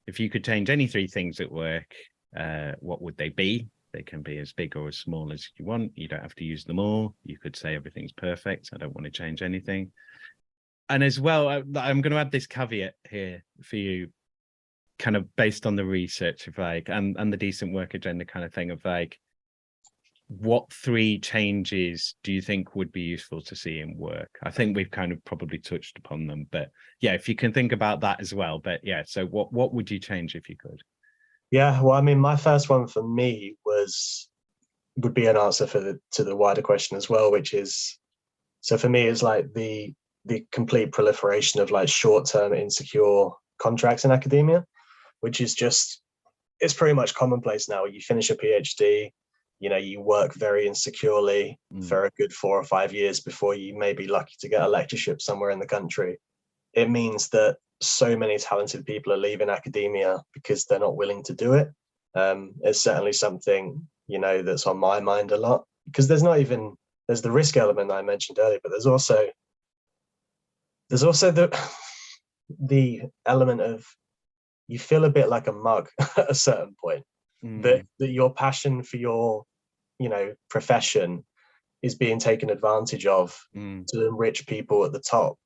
if you could change any three things at work, what would they be? They can be as big or as small as you want. You don't have to use them all. You could say everything's perfect. I don't want to change anything. And as well, I'm going to add this caveat here for you, kind of based on the research of like, and the decent work agenda kind of thing of like, what 3 changes do you think would be useful to see in work? I think we've kind of probably touched upon them, but yeah, if you can think about that as well. But yeah, so what would you change if you could? Yeah, well, I mean, my first one for me would be an answer to the wider question as well, which is, so for me, it's like the complete proliferation of like short-term insecure contracts in academia, which is just, it's pretty much commonplace now. You finish a PhD, you know, you work very insecurely for a good 4 or 5 years before you may be lucky to get a lectureship somewhere in the country. It means that so many talented people are leaving academia because they're not willing to do it. It's certainly something, you know, that's on my mind a lot, because there's the risk element that I mentioned earlier, but there's also the element of, you feel a bit like a mug at a certain point, that your passion for your, you know, profession is being taken advantage of to enrich people at the top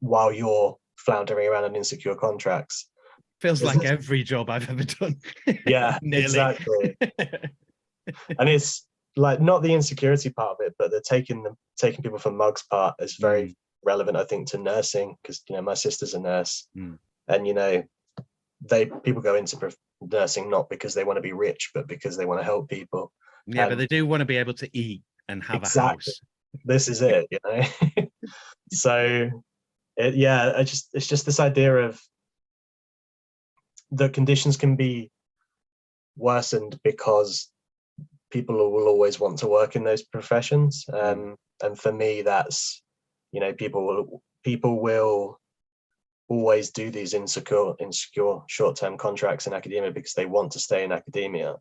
while you're floundering around in insecure contracts. Feels like every job I've ever done. Yeah, exactly. And it's like, not the insecurity part of it, but the taking people from mugs part is very relevant, I think, to nursing, because, you know, my sister's a nurse, and, you know, people go into nursing not because they want to be rich, but because they want to help people. Yeah, but they do want to be able to eat and have a house. This is it, you know. So it's just this idea of the conditions can be worsened because people will always want to work in those professions. And for me, that's, you know, people will always do these insecure short-term contracts in academia because they want to stay in academia.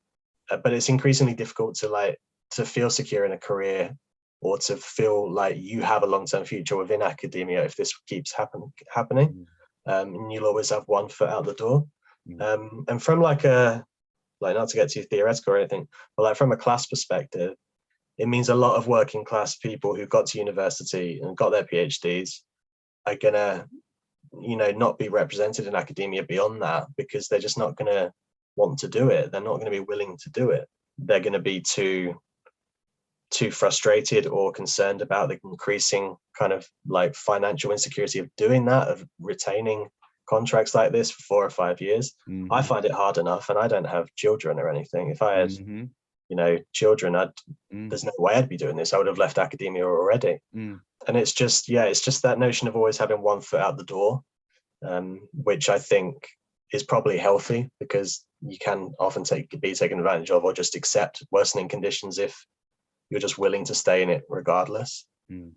But it's increasingly difficult to feel secure in a career, or to feel like you have a long-term future within academia if this keeps happening. And you'll always have one foot out the door. And from like not to get too theoretical or anything, but like from a class perspective, it means a lot of working class people who got to university and got their PhDs are gonna, you know, not be represented in academia beyond that, because they're just not gonna want to do it. They're not gonna be willing to do it. They're gonna be too frustrated or concerned about the increasing kind of like financial insecurity of doing that, of retaining contracts like this for 4 or 5 years. I find it hard enough, and I don't have children or anything. If I had, you know, children, there's no way I'd be doing this. I would have left academia already. And it's just that notion of always having one foot out the door, which I think is probably healthy, because you can often be taken advantage of, or just accept worsening conditions if you're just willing to stay in it regardless.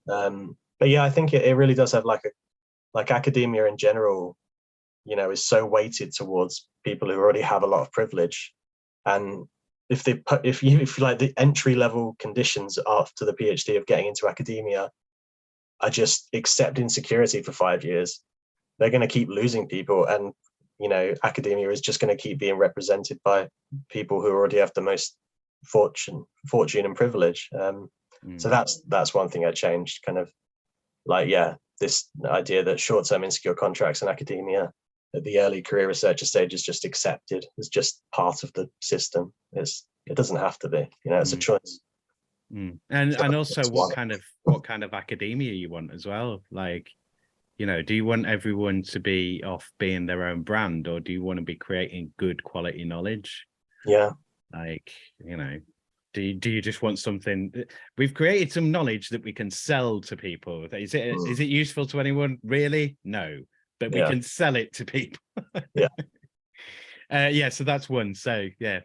But yeah, I think it really does have like academia in general, you know, is so weighted towards people who already have a lot of privilege. And if you like, the entry level conditions after the PhD of getting into academia are just accept insecurity for 5 years, they're going to keep losing people. And, you know, academia is just going to keep being represented by people who already have the most fortune and privilege. So that's one thing I changed, kind of like, yeah, this idea that short-term insecure contracts in academia at the early career researcher stage is just accepted as just part of the system. It doesn't have to be, you know, it's a choice. And also what kind of academia you want as well. Like, you know, do you want everyone to be off being their own brand, or do you want to be creating good quality knowledge? Yeah. Like, you know, do you just want something? We've created some knowledge that we can sell to people. Is it useful to anyone? Really? No, but we can sell it to people. So that's one. So yeah,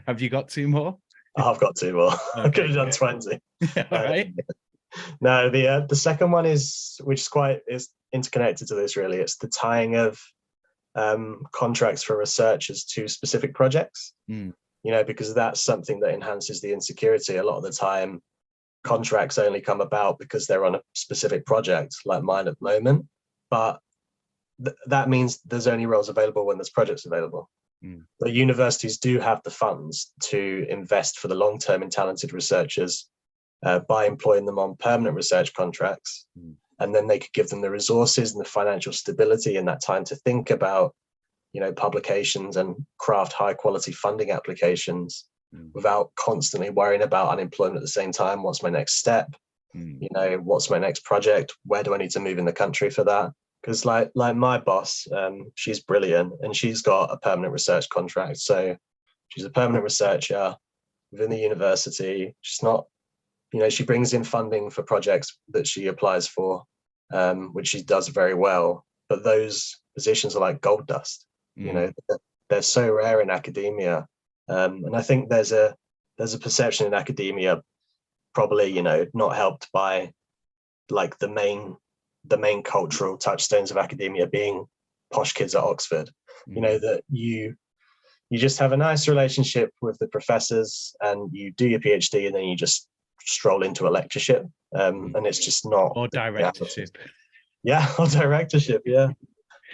have you got 2 more? I've got 2 more. Okay, I could have done 20. All right. No, the second one is interconnected to this, really. It's the tying of contracts for researchers to specific projects. You know, because that's something that enhances the insecurity. A lot of the time, contracts only come about because they're on a specific project, like mine at the moment. But that means there's only roles available when there's projects available. But universities do have the funds to invest for the long term in talented researchers by employing them on permanent research contracts. And then they could give them the resources and the financial stability and that time to think about, publications and craft high quality funding applications without constantly worrying about unemployment at the same time. What's my next step? What's my next project? Where do I need to move in the country for that? Because like my boss, she's brilliant and she's got a permanent research contract. So she's a permanent researcher within the university. She's not, she brings in funding for projects that she applies for, which she does very well. But those positions are like gold dust. They're so rare in academia. And I think there's a perception in academia, probably, not helped by like the main cultural touchstones of academia being posh kids at Oxford, that you just have a nice relationship with the professors and you do your PhD and then you just stroll into a lectureship. And it's just not. Or directorship. Yeah, or directorship, yeah.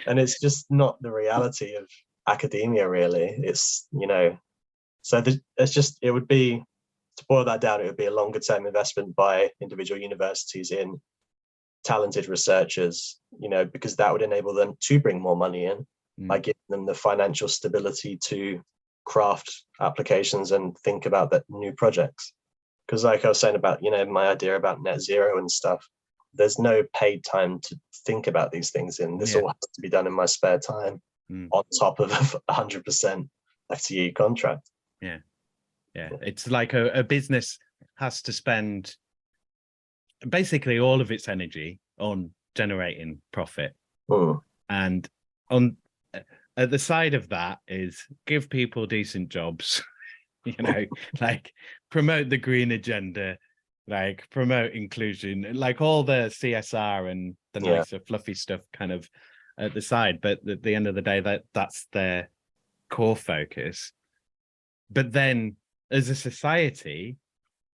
And it's just not the reality of academia, really. It's, so it would be, to boil that down, it would be a longer term investment by individual universities in talented researchers, because that would enable them to bring more money in by giving them the financial stability to craft applications and think about that new projects. Because like I was saying about, my idea about net zero and stuff, there's no paid time to think about these things in. This all has to be done in my spare time on top of a 100% FTE contract. Yeah. It's like a business has to spend basically all of its energy on generating profit. And on at the side of that is give people decent jobs, like promote the green agenda, like promote inclusion, like all the CSR and the nicer fluffy stuff kind of at the side. But at the end of the day, that's their core focus. But then as a society,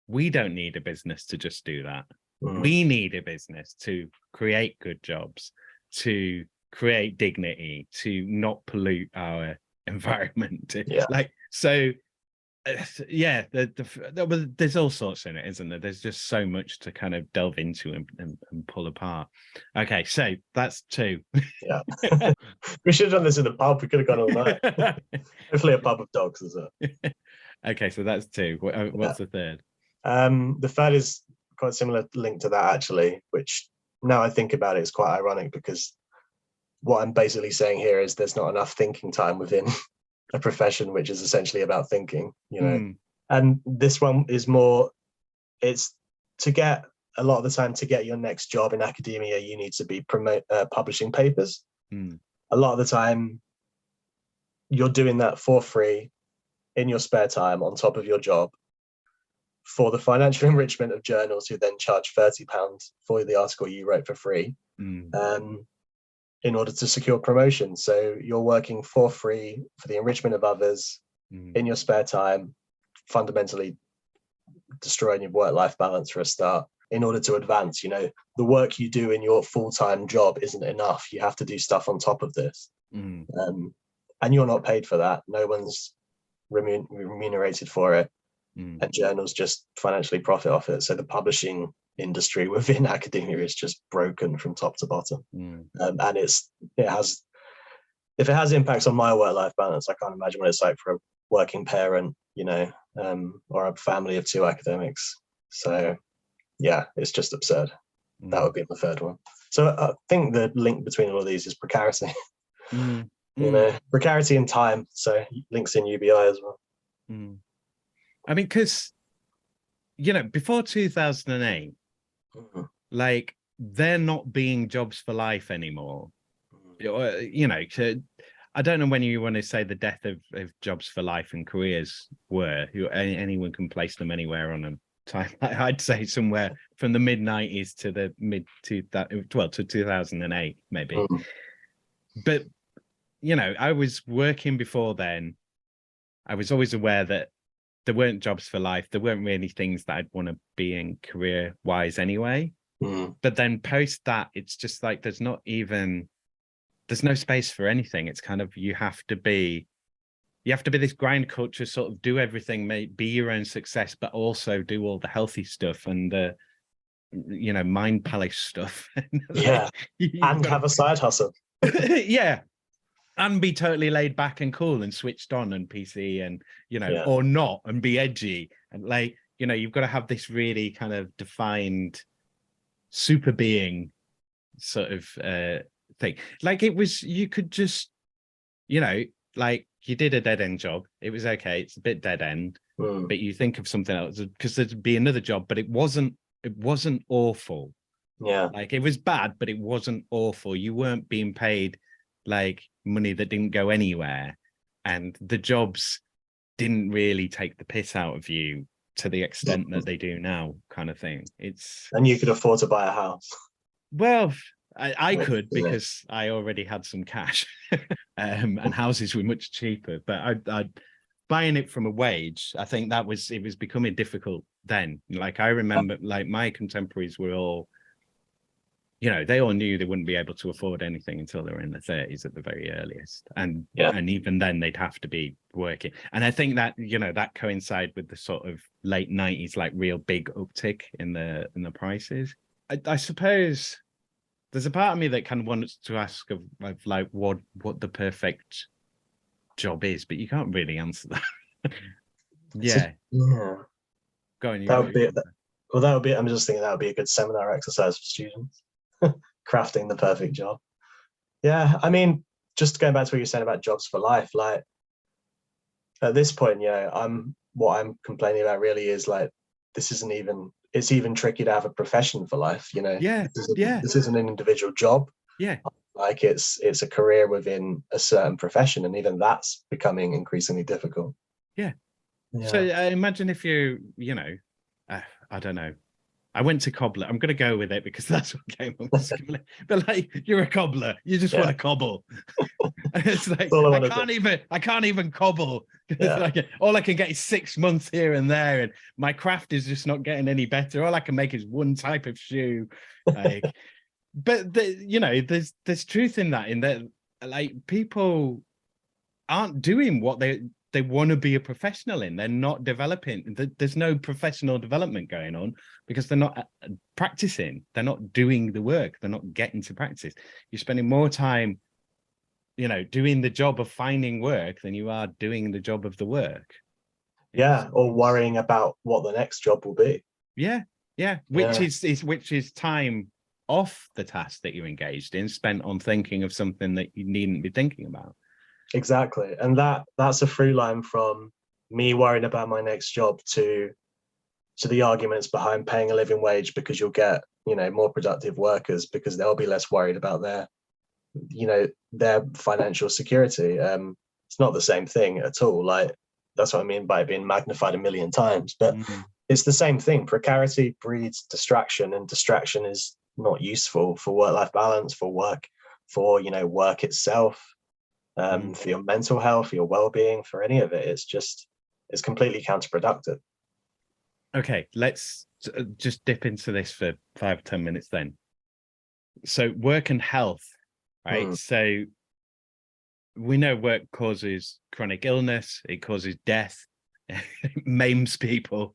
we don't need a business to just do that. We need a business to create good jobs, to create dignity, to not pollute our environment. There's all sorts in it, isn't there? There's just so much to kind of delve into and pull apart. Okay, so that's 2. Yeah. We should have done this in the pub. We could have gone all night. Hopefully a pub of dogs as well. Okay, so that's 2. What's the third? The third is quite a similar link to that, actually, which now I think about it is quite ironic, because what I'm basically saying here is there's not enough thinking time within a profession which is essentially about thinking, and this one is more, it's to get a lot of the time to get your next job in academia, you need to be publishing papers. A lot of the time you're doing that for free in your spare time on top of your job for the financial enrichment of journals who then charge £30 for the article you wrote for free in order to secure promotion. So you're working for free for the enrichment of others in your spare time, fundamentally destroying your work-life balance for a start in order to advance. The work you do in your full-time job isn't enough. You have to do stuff on top of this. And you're not paid for that. No one's remunerated for it. And journals just financially profit off it. So the publishing industry within academia is just broken from top to bottom. And if it has impacts on my work-life balance, I can't imagine what it's like for a working parent, or a family of 2 academics. So yeah, it's just absurd. That would be the third one. So I think the link between all of these is precarity. Precarity and time. So links in UBI as well. I mean, because, before 2008, like, they're not being jobs for life anymore. I don't know when you want to say the death of jobs for life and careers were. Anyone can place them anywhere on a time. I'd say somewhere from the mid-90s to the to 2008, maybe. But, I was working before then. I was always aware that there weren't jobs for life. There weren't really things that I'd want to be in career-wise anyway. But then post that, it's just like there's no space for anything. It's kind of, you have to be you have to be this grind culture, sort of do everything, be your own success, but also do all the healthy stuff and you know, mind palace stuff. Yeah, and have a side hustle. Yeah, and be totally laid back and cool and switched on and PC and, you know, or not, and be edgy and like, you know, you've got to have this really kind of defined super being sort of thing. Like it was, you could just, you know, like you did a dead end job. It was okay. It's a bit dead end, but you think of something else because there'd be another job, but it wasn't awful. Yeah. Like it was bad, but it wasn't awful. You weren't being paid like money that didn't go anywhere. And the jobs didn't really take the piss out of you to the extent that they do now, kind of thing. And you could afford to buy a house. Well, I could, because I already had some cash and houses were much cheaper, but I buying it from a wage, I think it was becoming difficult then. Like I remember like my contemporaries were all, you know, they all knew they wouldn't be able to afford anything until they were in their 30s at the very earliest. And even then they'd have to be working. And I think that, you know, that coincided with the sort of late 90s, like real big uptick in the prices. I suppose there's a part of me that kind of wants to ask of like what the perfect job is, but you can't really answer that. Yeah. Go on. That would be, I'm just thinking that would be a good seminar exercise for students. Crafting the perfect job. Yeah, I mean, just going back to what you're saying about jobs for life, like at this point, you know, what I'm complaining about really is like, it's even tricky to have a profession for life, you know. This isn't an individual job. Like it's a career within a certain profession, and even that's becoming increasingly difficult. So imagine if you know, I don't know, I went to cobbler. I'm going to go with it because that's what came up. But like, you're a cobbler. You just want to cobble. It's like I can't even cobble. Like, all I can get is 6 months here and there, and my craft is just not getting any better. All I can make is one type of shoe. Like, but you know, there's truth in that like people aren't doing what they want to be a professional in. They're not developing. There's no professional development going on because they're not practicing. They're not doing the work. They're not getting to practice. You're spending more time, you know, doing the job of finding work than you are doing the job of the work. Or worrying about what the next job will be. Which is time off the task that you're engaged in, spent on thinking of something that you needn't be thinking about. Exactly. And that's a through line from me worrying about my next job to the arguments behind paying a living wage, because you'll get, you know, more productive workers because they'll be less worried about their financial security. It's not the same thing at all. Like, that's what I mean by it being magnified a million times, but it's the same thing. Precarity breeds distraction, and distraction is not useful for work-life balance, for work, for, you know, work itself. For your mental health, for your well-being, for any of it, it's completely counterproductive. Okay, let's just dip into this for 5-10 minutes then. So work and health, right? So we know work causes chronic illness, it causes death, it maims people,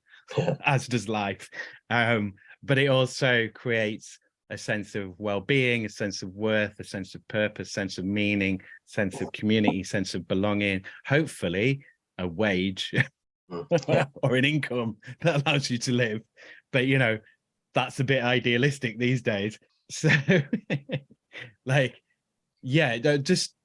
as does life. But it also creates a sense of well-being, a sense of worth, a sense of purpose, sense of meaning, sense of community, sense of belonging, hopefully a wage or an income that allows you to live. But, you know, that's a bit idealistic these days. So like, just,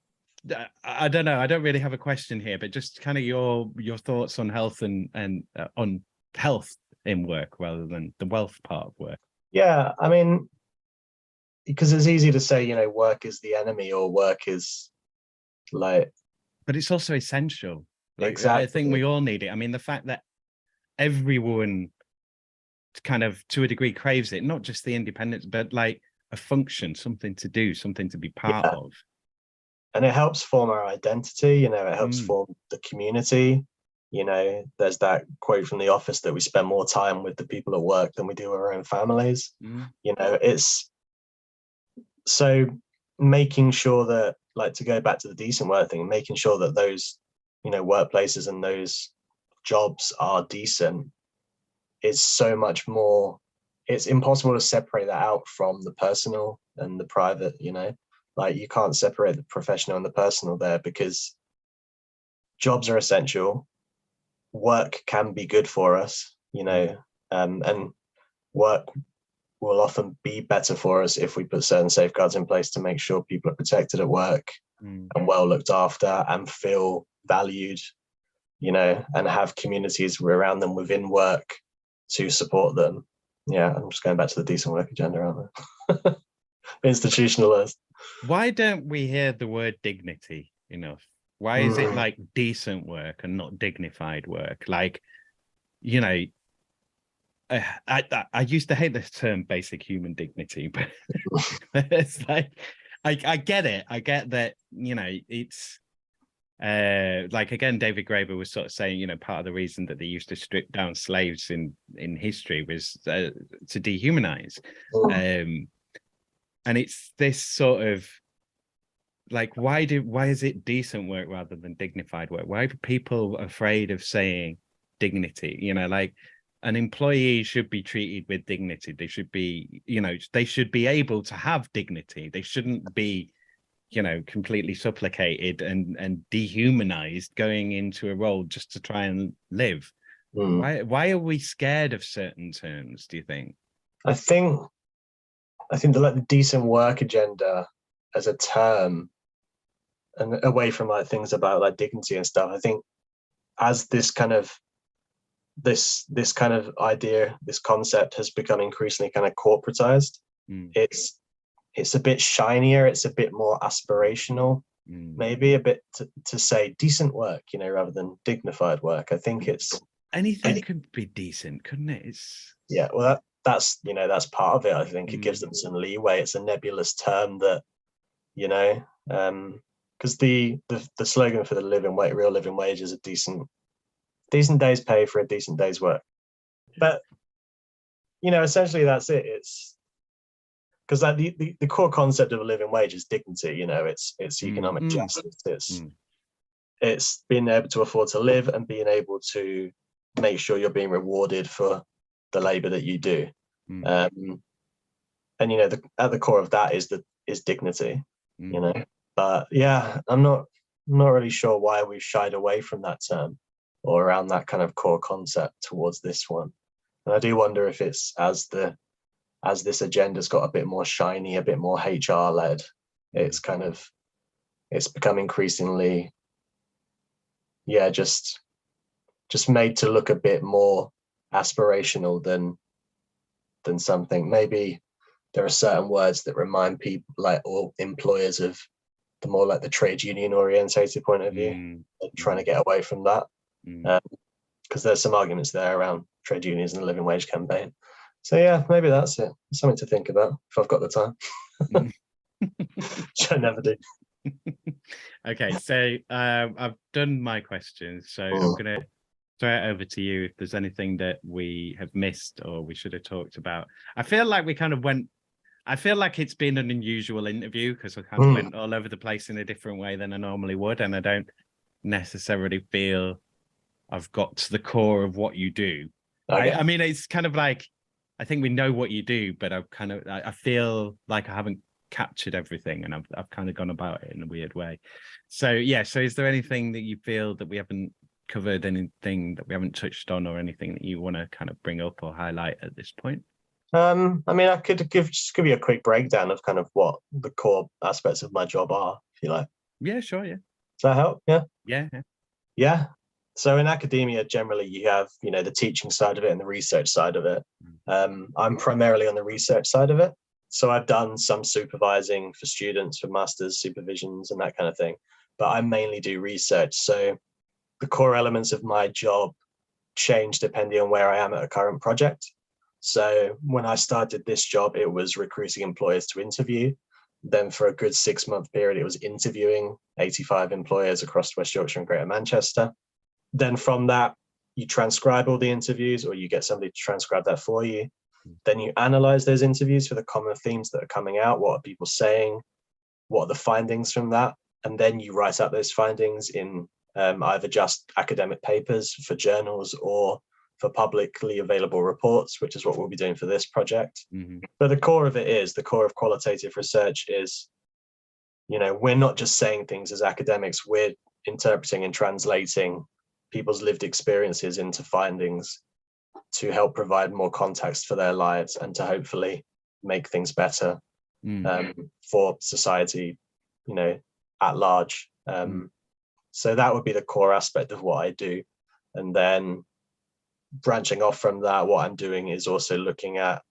I don't know. I don't really have a question here, but just kind of your thoughts on health and on health in work rather than the wealth part of work. Yeah, I mean, because it's easy to say, you know, work is the enemy or work is like, but it's also essential. Like, exactly. I think we all need it. I mean, the fact that everyone kind of to a degree craves it, not just the independence, but like a function, something to do, something to be part of. And it helps form our identity, you know, it helps form the community. You know, there's that quote from The Office that we spend more time with the people at work than we do with our own families. You know, it's so making sure that, like, to go back to the decent work thing, making sure that those, workplaces and those jobs are decent is so much more. It's impossible to separate that out from the personal and the private. Like you can't separate the professional and the personal there, because jobs are essential. Work can be good for us, and work will often be better for us if we put certain safeguards in place to make sure people are protected at work and well looked after and feel valued, and have communities around them within work to support them. Yeah, I'm just going back to the decent work agenda, aren't I? Institutionalized. Why don't we hear the word dignity enough? Why is it like decent work and not dignified work? Like, I used to hate this term basic human dignity, but it's like, I get it. I get that, it's like, again, David Graeber was sort of saying, part of the reason that they used to strip down slaves in history was to dehumanize. And it's this sort of like, why is it decent work rather than dignified work? Why are people afraid of saying dignity? Like, an employee should be treated with dignity. They should be, they should be able to have dignity. They shouldn't be, completely supplicated and dehumanized going into a role just to try and live. Why are we scared of certain terms, do you think? I think the decent work agenda as a term, and away from like things about like dignity and stuff, I think as this kind of idea, this concept has become increasingly kind of corporatized. It's a bit shinier, it's a bit more aspirational, maybe a bit to say decent work, rather than dignified work. I think it's anything could be decent, couldn't it? Yeah, well that's part of it. I think it gives them some leeway. It's a nebulous term that, because the slogan for the real living wage is a decent day's pay for a decent day's work. But essentially that's it. It's because like the core concept of a living wage is dignity. It's economic justice. It's being able to afford to live and being able to make sure you're being rewarded for the labor that you do. And at the core of that is dignity. But yeah, I'm not really sure why we've shied away from that term or around that kind of core concept towards this one. And I do wonder if it's as this agenda's got a bit more shiny, a bit more HR led, it's become increasingly, just made to look a bit more aspirational than something. Maybe there are certain words that remind people, like, or employers, of the more like the trade union orientated point of view, and trying to get away from that. Because there's some arguments there around trade unions and the living wage campaign. So yeah, maybe that's it. Something to think about if I've got the time. Which I never do. Okay, so I've done my questions, so I'm gonna throw it over to you if there's anything that we have missed or we should have talked about. I feel like it's been an unusual interview because I kind of went all over the place in a different way than I normally would, and I don't necessarily feel I've got to the core of what you do. Okay. I mean, it's kind of like, I think we know what you do, but I feel like I haven't captured everything, and I've kind of gone about it in a weird way. So yeah, so is there anything that you feel that we haven't covered, anything that we haven't touched on, or anything that you want to kind of bring up or highlight at this point? I mean, I could give you a quick breakdown of kind of what the core aspects of my job are, if you like. Yeah, sure. Yeah. Does that help? Yeah. Yeah. So in academia, generally, you have, the teaching side of it and the research side of it. I'm primarily on the research side of it. So I've done some supervising for students, for masters, supervisions, and that kind of thing. But I mainly do research. So the core elements of my job change depending on where I am at a current project. So when I started this job, it was recruiting employers to interview. Then for a good 6-month period, it was interviewing 85 employers across West Yorkshire and Greater Manchester. Then from that, you transcribe all the interviews, or you get somebody to transcribe that for you. Then you analyze those interviews for the common themes that are coming out. What are people saying? What are the findings from that? And then you write up those findings in either just academic papers for journals or for publicly available reports, which is what we'll be doing for this project. Mm-hmm. But the core of qualitative research is, we're not just saying things as academics, we're interpreting and translating people's lived experiences into findings to help provide more context for their lives and to hopefully make things better for society, at large. So that would be the core aspect of what I do. And then branching off from that, what I'm doing is also looking at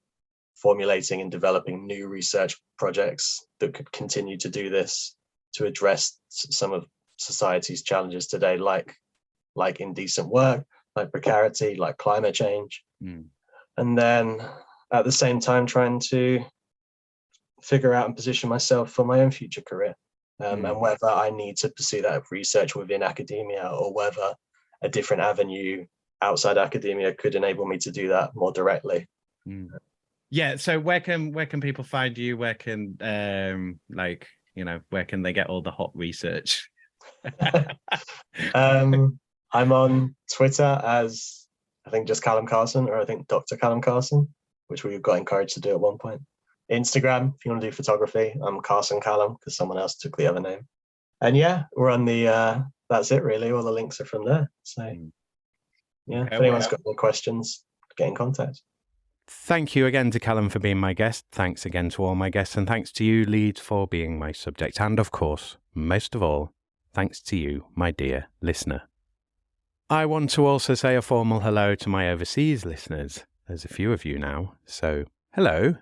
formulating and developing new research projects that could continue to do this, to address some of society's challenges today, like indecent work, like precarity, like climate change. And then at the same time trying to figure out and position myself for my own future career, and whether I need to pursue that research within academia or whether a different avenue outside academia could enable me to do that more directly. Yeah, so where can people find you? Where can where can they get all the hot research? I'm on Twitter as, I think, just Calum Carson, or I think Dr Carson, which we got encouraged to do at one point. Instagram, if you want to do photography, I'm Carson Calum, because someone else took the other name. And yeah, we're on the that's it really. All the links are from there. So yeah, if anyone's got any questions, get in contact. Thank you again to Calum for being my guest. Thanks again to all my guests, and thanks to you, Leeds, for being my subject. And of course, most of all, thanks to you, my dear listener. I want to also say a formal hello to my overseas listeners. There's a few of you now, so hello.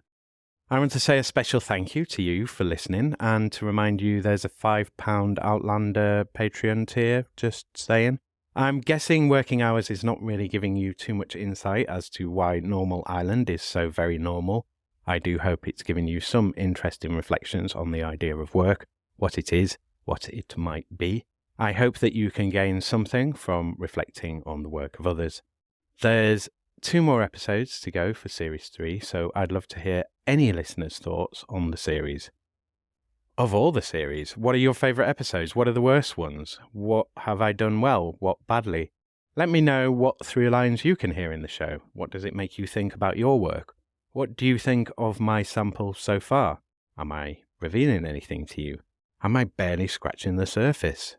I want to say a special thank you to you for listening, and to remind you there's a £5 Outlander Patreon tier, just saying. I'm guessing Working Hours is not really giving you too much insight as to why Normal Island is so very normal. I do hope it's given you some interesting reflections on the idea of work, what it is, what it might be. I hope that you can gain something from reflecting on the work of others. There's 2 more episodes to go for Series 3, so I'd love to hear any listeners' thoughts on the series. Of all the series, what are your favourite episodes? What are the worst ones? What have I done well? What badly? Let me know what through lines you can hear in the show. What does it make you think about your work? What do you think of my sample so far? Am I revealing anything to you? Am I barely scratching the surface?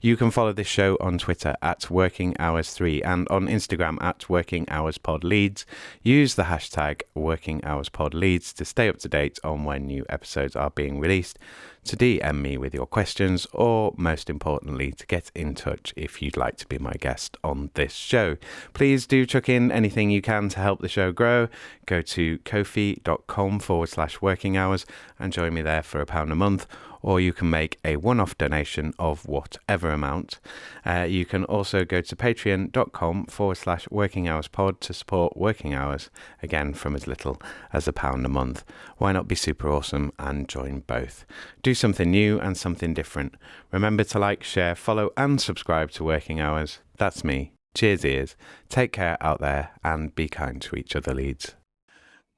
You can follow this show on Twitter at Working Hours 3 and on Instagram at Working Hours Pod Leeds. Use the hashtag Working Hours Pod Leeds to stay up to date on when new episodes are being released, to DM me with your questions, or most importantly, to get in touch if you'd like to be my guest on this show. Please do chuck in anything you can to help the show grow. Go to ko-fi.com/working hours and join me there for £1 a month, or you can make a one-off donation of whatever amount. You can also go to patreon.com/working hours pod to support Working Hours, again from as little as £1 a month. Why not be super awesome and join both? Do something new and something different. Remember to like, share, follow and subscribe to Working Hours. That's me. Cheers ears. Take care out there and be kind to each other, Leeds.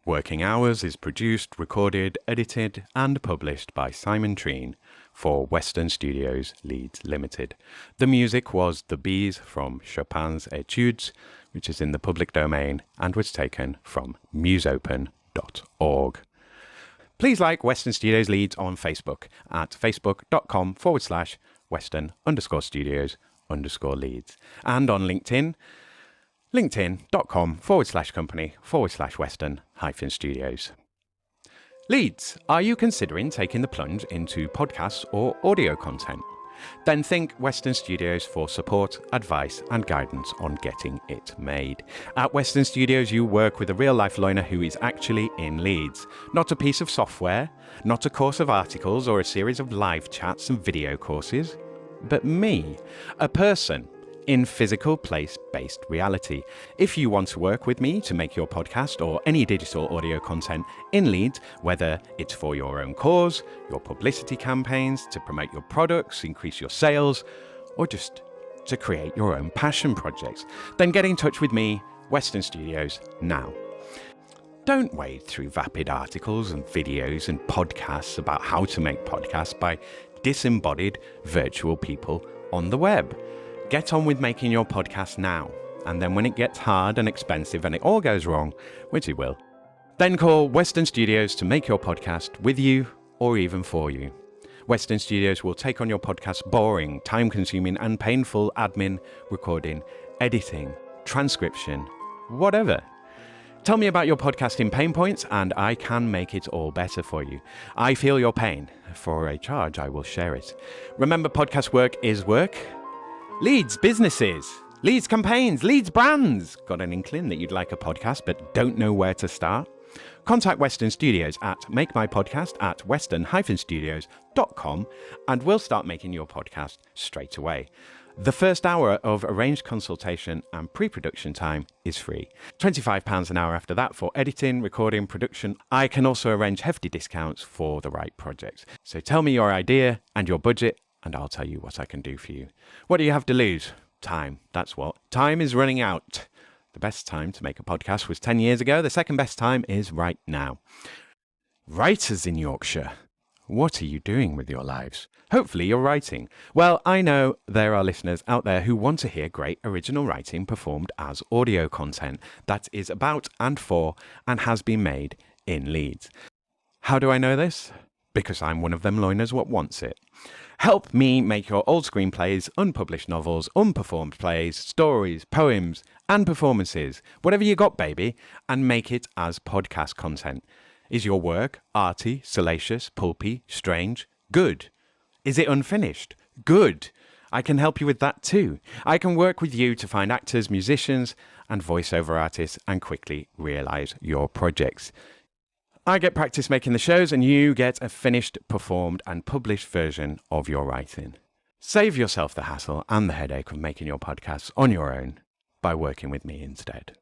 Working Hours is produced, recorded, edited and published by Simon Treen for Western Studios Leeds Limited. The music was The Bees from Chopin's Etudes, which is in the public domain and was taken from museopen.org. Please like Western Studios Leeds on Facebook at facebook.com/Western_Studios_Leeds and on LinkedIn, linkedin.com/company/Western-Studios. Leeds, are you considering taking the plunge into podcasts or audio content? Then think Western Studios for support, advice and guidance on getting it made. At Western Studios, you work with a real-life learner who is actually in Leeds. Not a piece of software, not a course of articles or a series of live chats and video courses, but me, a person in physical place-based reality. If you want to work with me to make your podcast or any digital audio content in Leeds, whether it's for your own cause, your publicity campaigns, to promote your products, increase your sales, or just to create your own passion projects, then get in touch with me, Western Studios, now. Don't wade through vapid articles and videos and podcasts about how to make podcasts by disembodied virtual people on the web. Get on with making your podcast now. And then when it gets hard and expensive and it all goes wrong, which it will, then call Western Studios to make your podcast with you or even for you. Western Studios will take on your podcast's boring, time-consuming and painful admin, recording, editing, transcription, whatever. Tell me about your podcasting pain points and I can make it all better for you. I feel your pain. For a charge, I will share it. Remember, podcast work is work. Leeds businesses, Leeds campaigns, Leeds brands. Got an inkling that you'd like a podcast but don't know where to start? Contact Western Studios at makemypodcast@western-studios.com and we'll start making your podcast straight away. The first hour of arranged consultation and pre-production time is free. £25 an hour after that for editing, recording, production. I can also arrange hefty discounts for the right projects. So tell me your idea and your budget and I'll tell you what I can do for you. What do you have to lose? Time. That's what. Time is running out. The best time to make a podcast was 10 years ago. The second best time is right now. Writers in Yorkshire, what are you doing with your lives? Hopefully you're writing. Well, I know there are listeners out there who want to hear great original writing performed as audio content that is about and for and has been made in Leeds. How do I know this? Because I'm one of them loiners what wants it. Help me make your old screenplays, unpublished novels, unperformed plays, stories, poems, and performances, whatever you got, baby, and make it as podcast content. Is your work arty, salacious, pulpy, strange? Good. Is it unfinished? Good. I can help you with that too. I can work with you to find actors, musicians, and voiceover artists and quickly realize your projects. I get practice making the shows and you get a finished, performed and published version of your writing. Save yourself the hassle and the headache of making your podcasts on your own by working with me instead.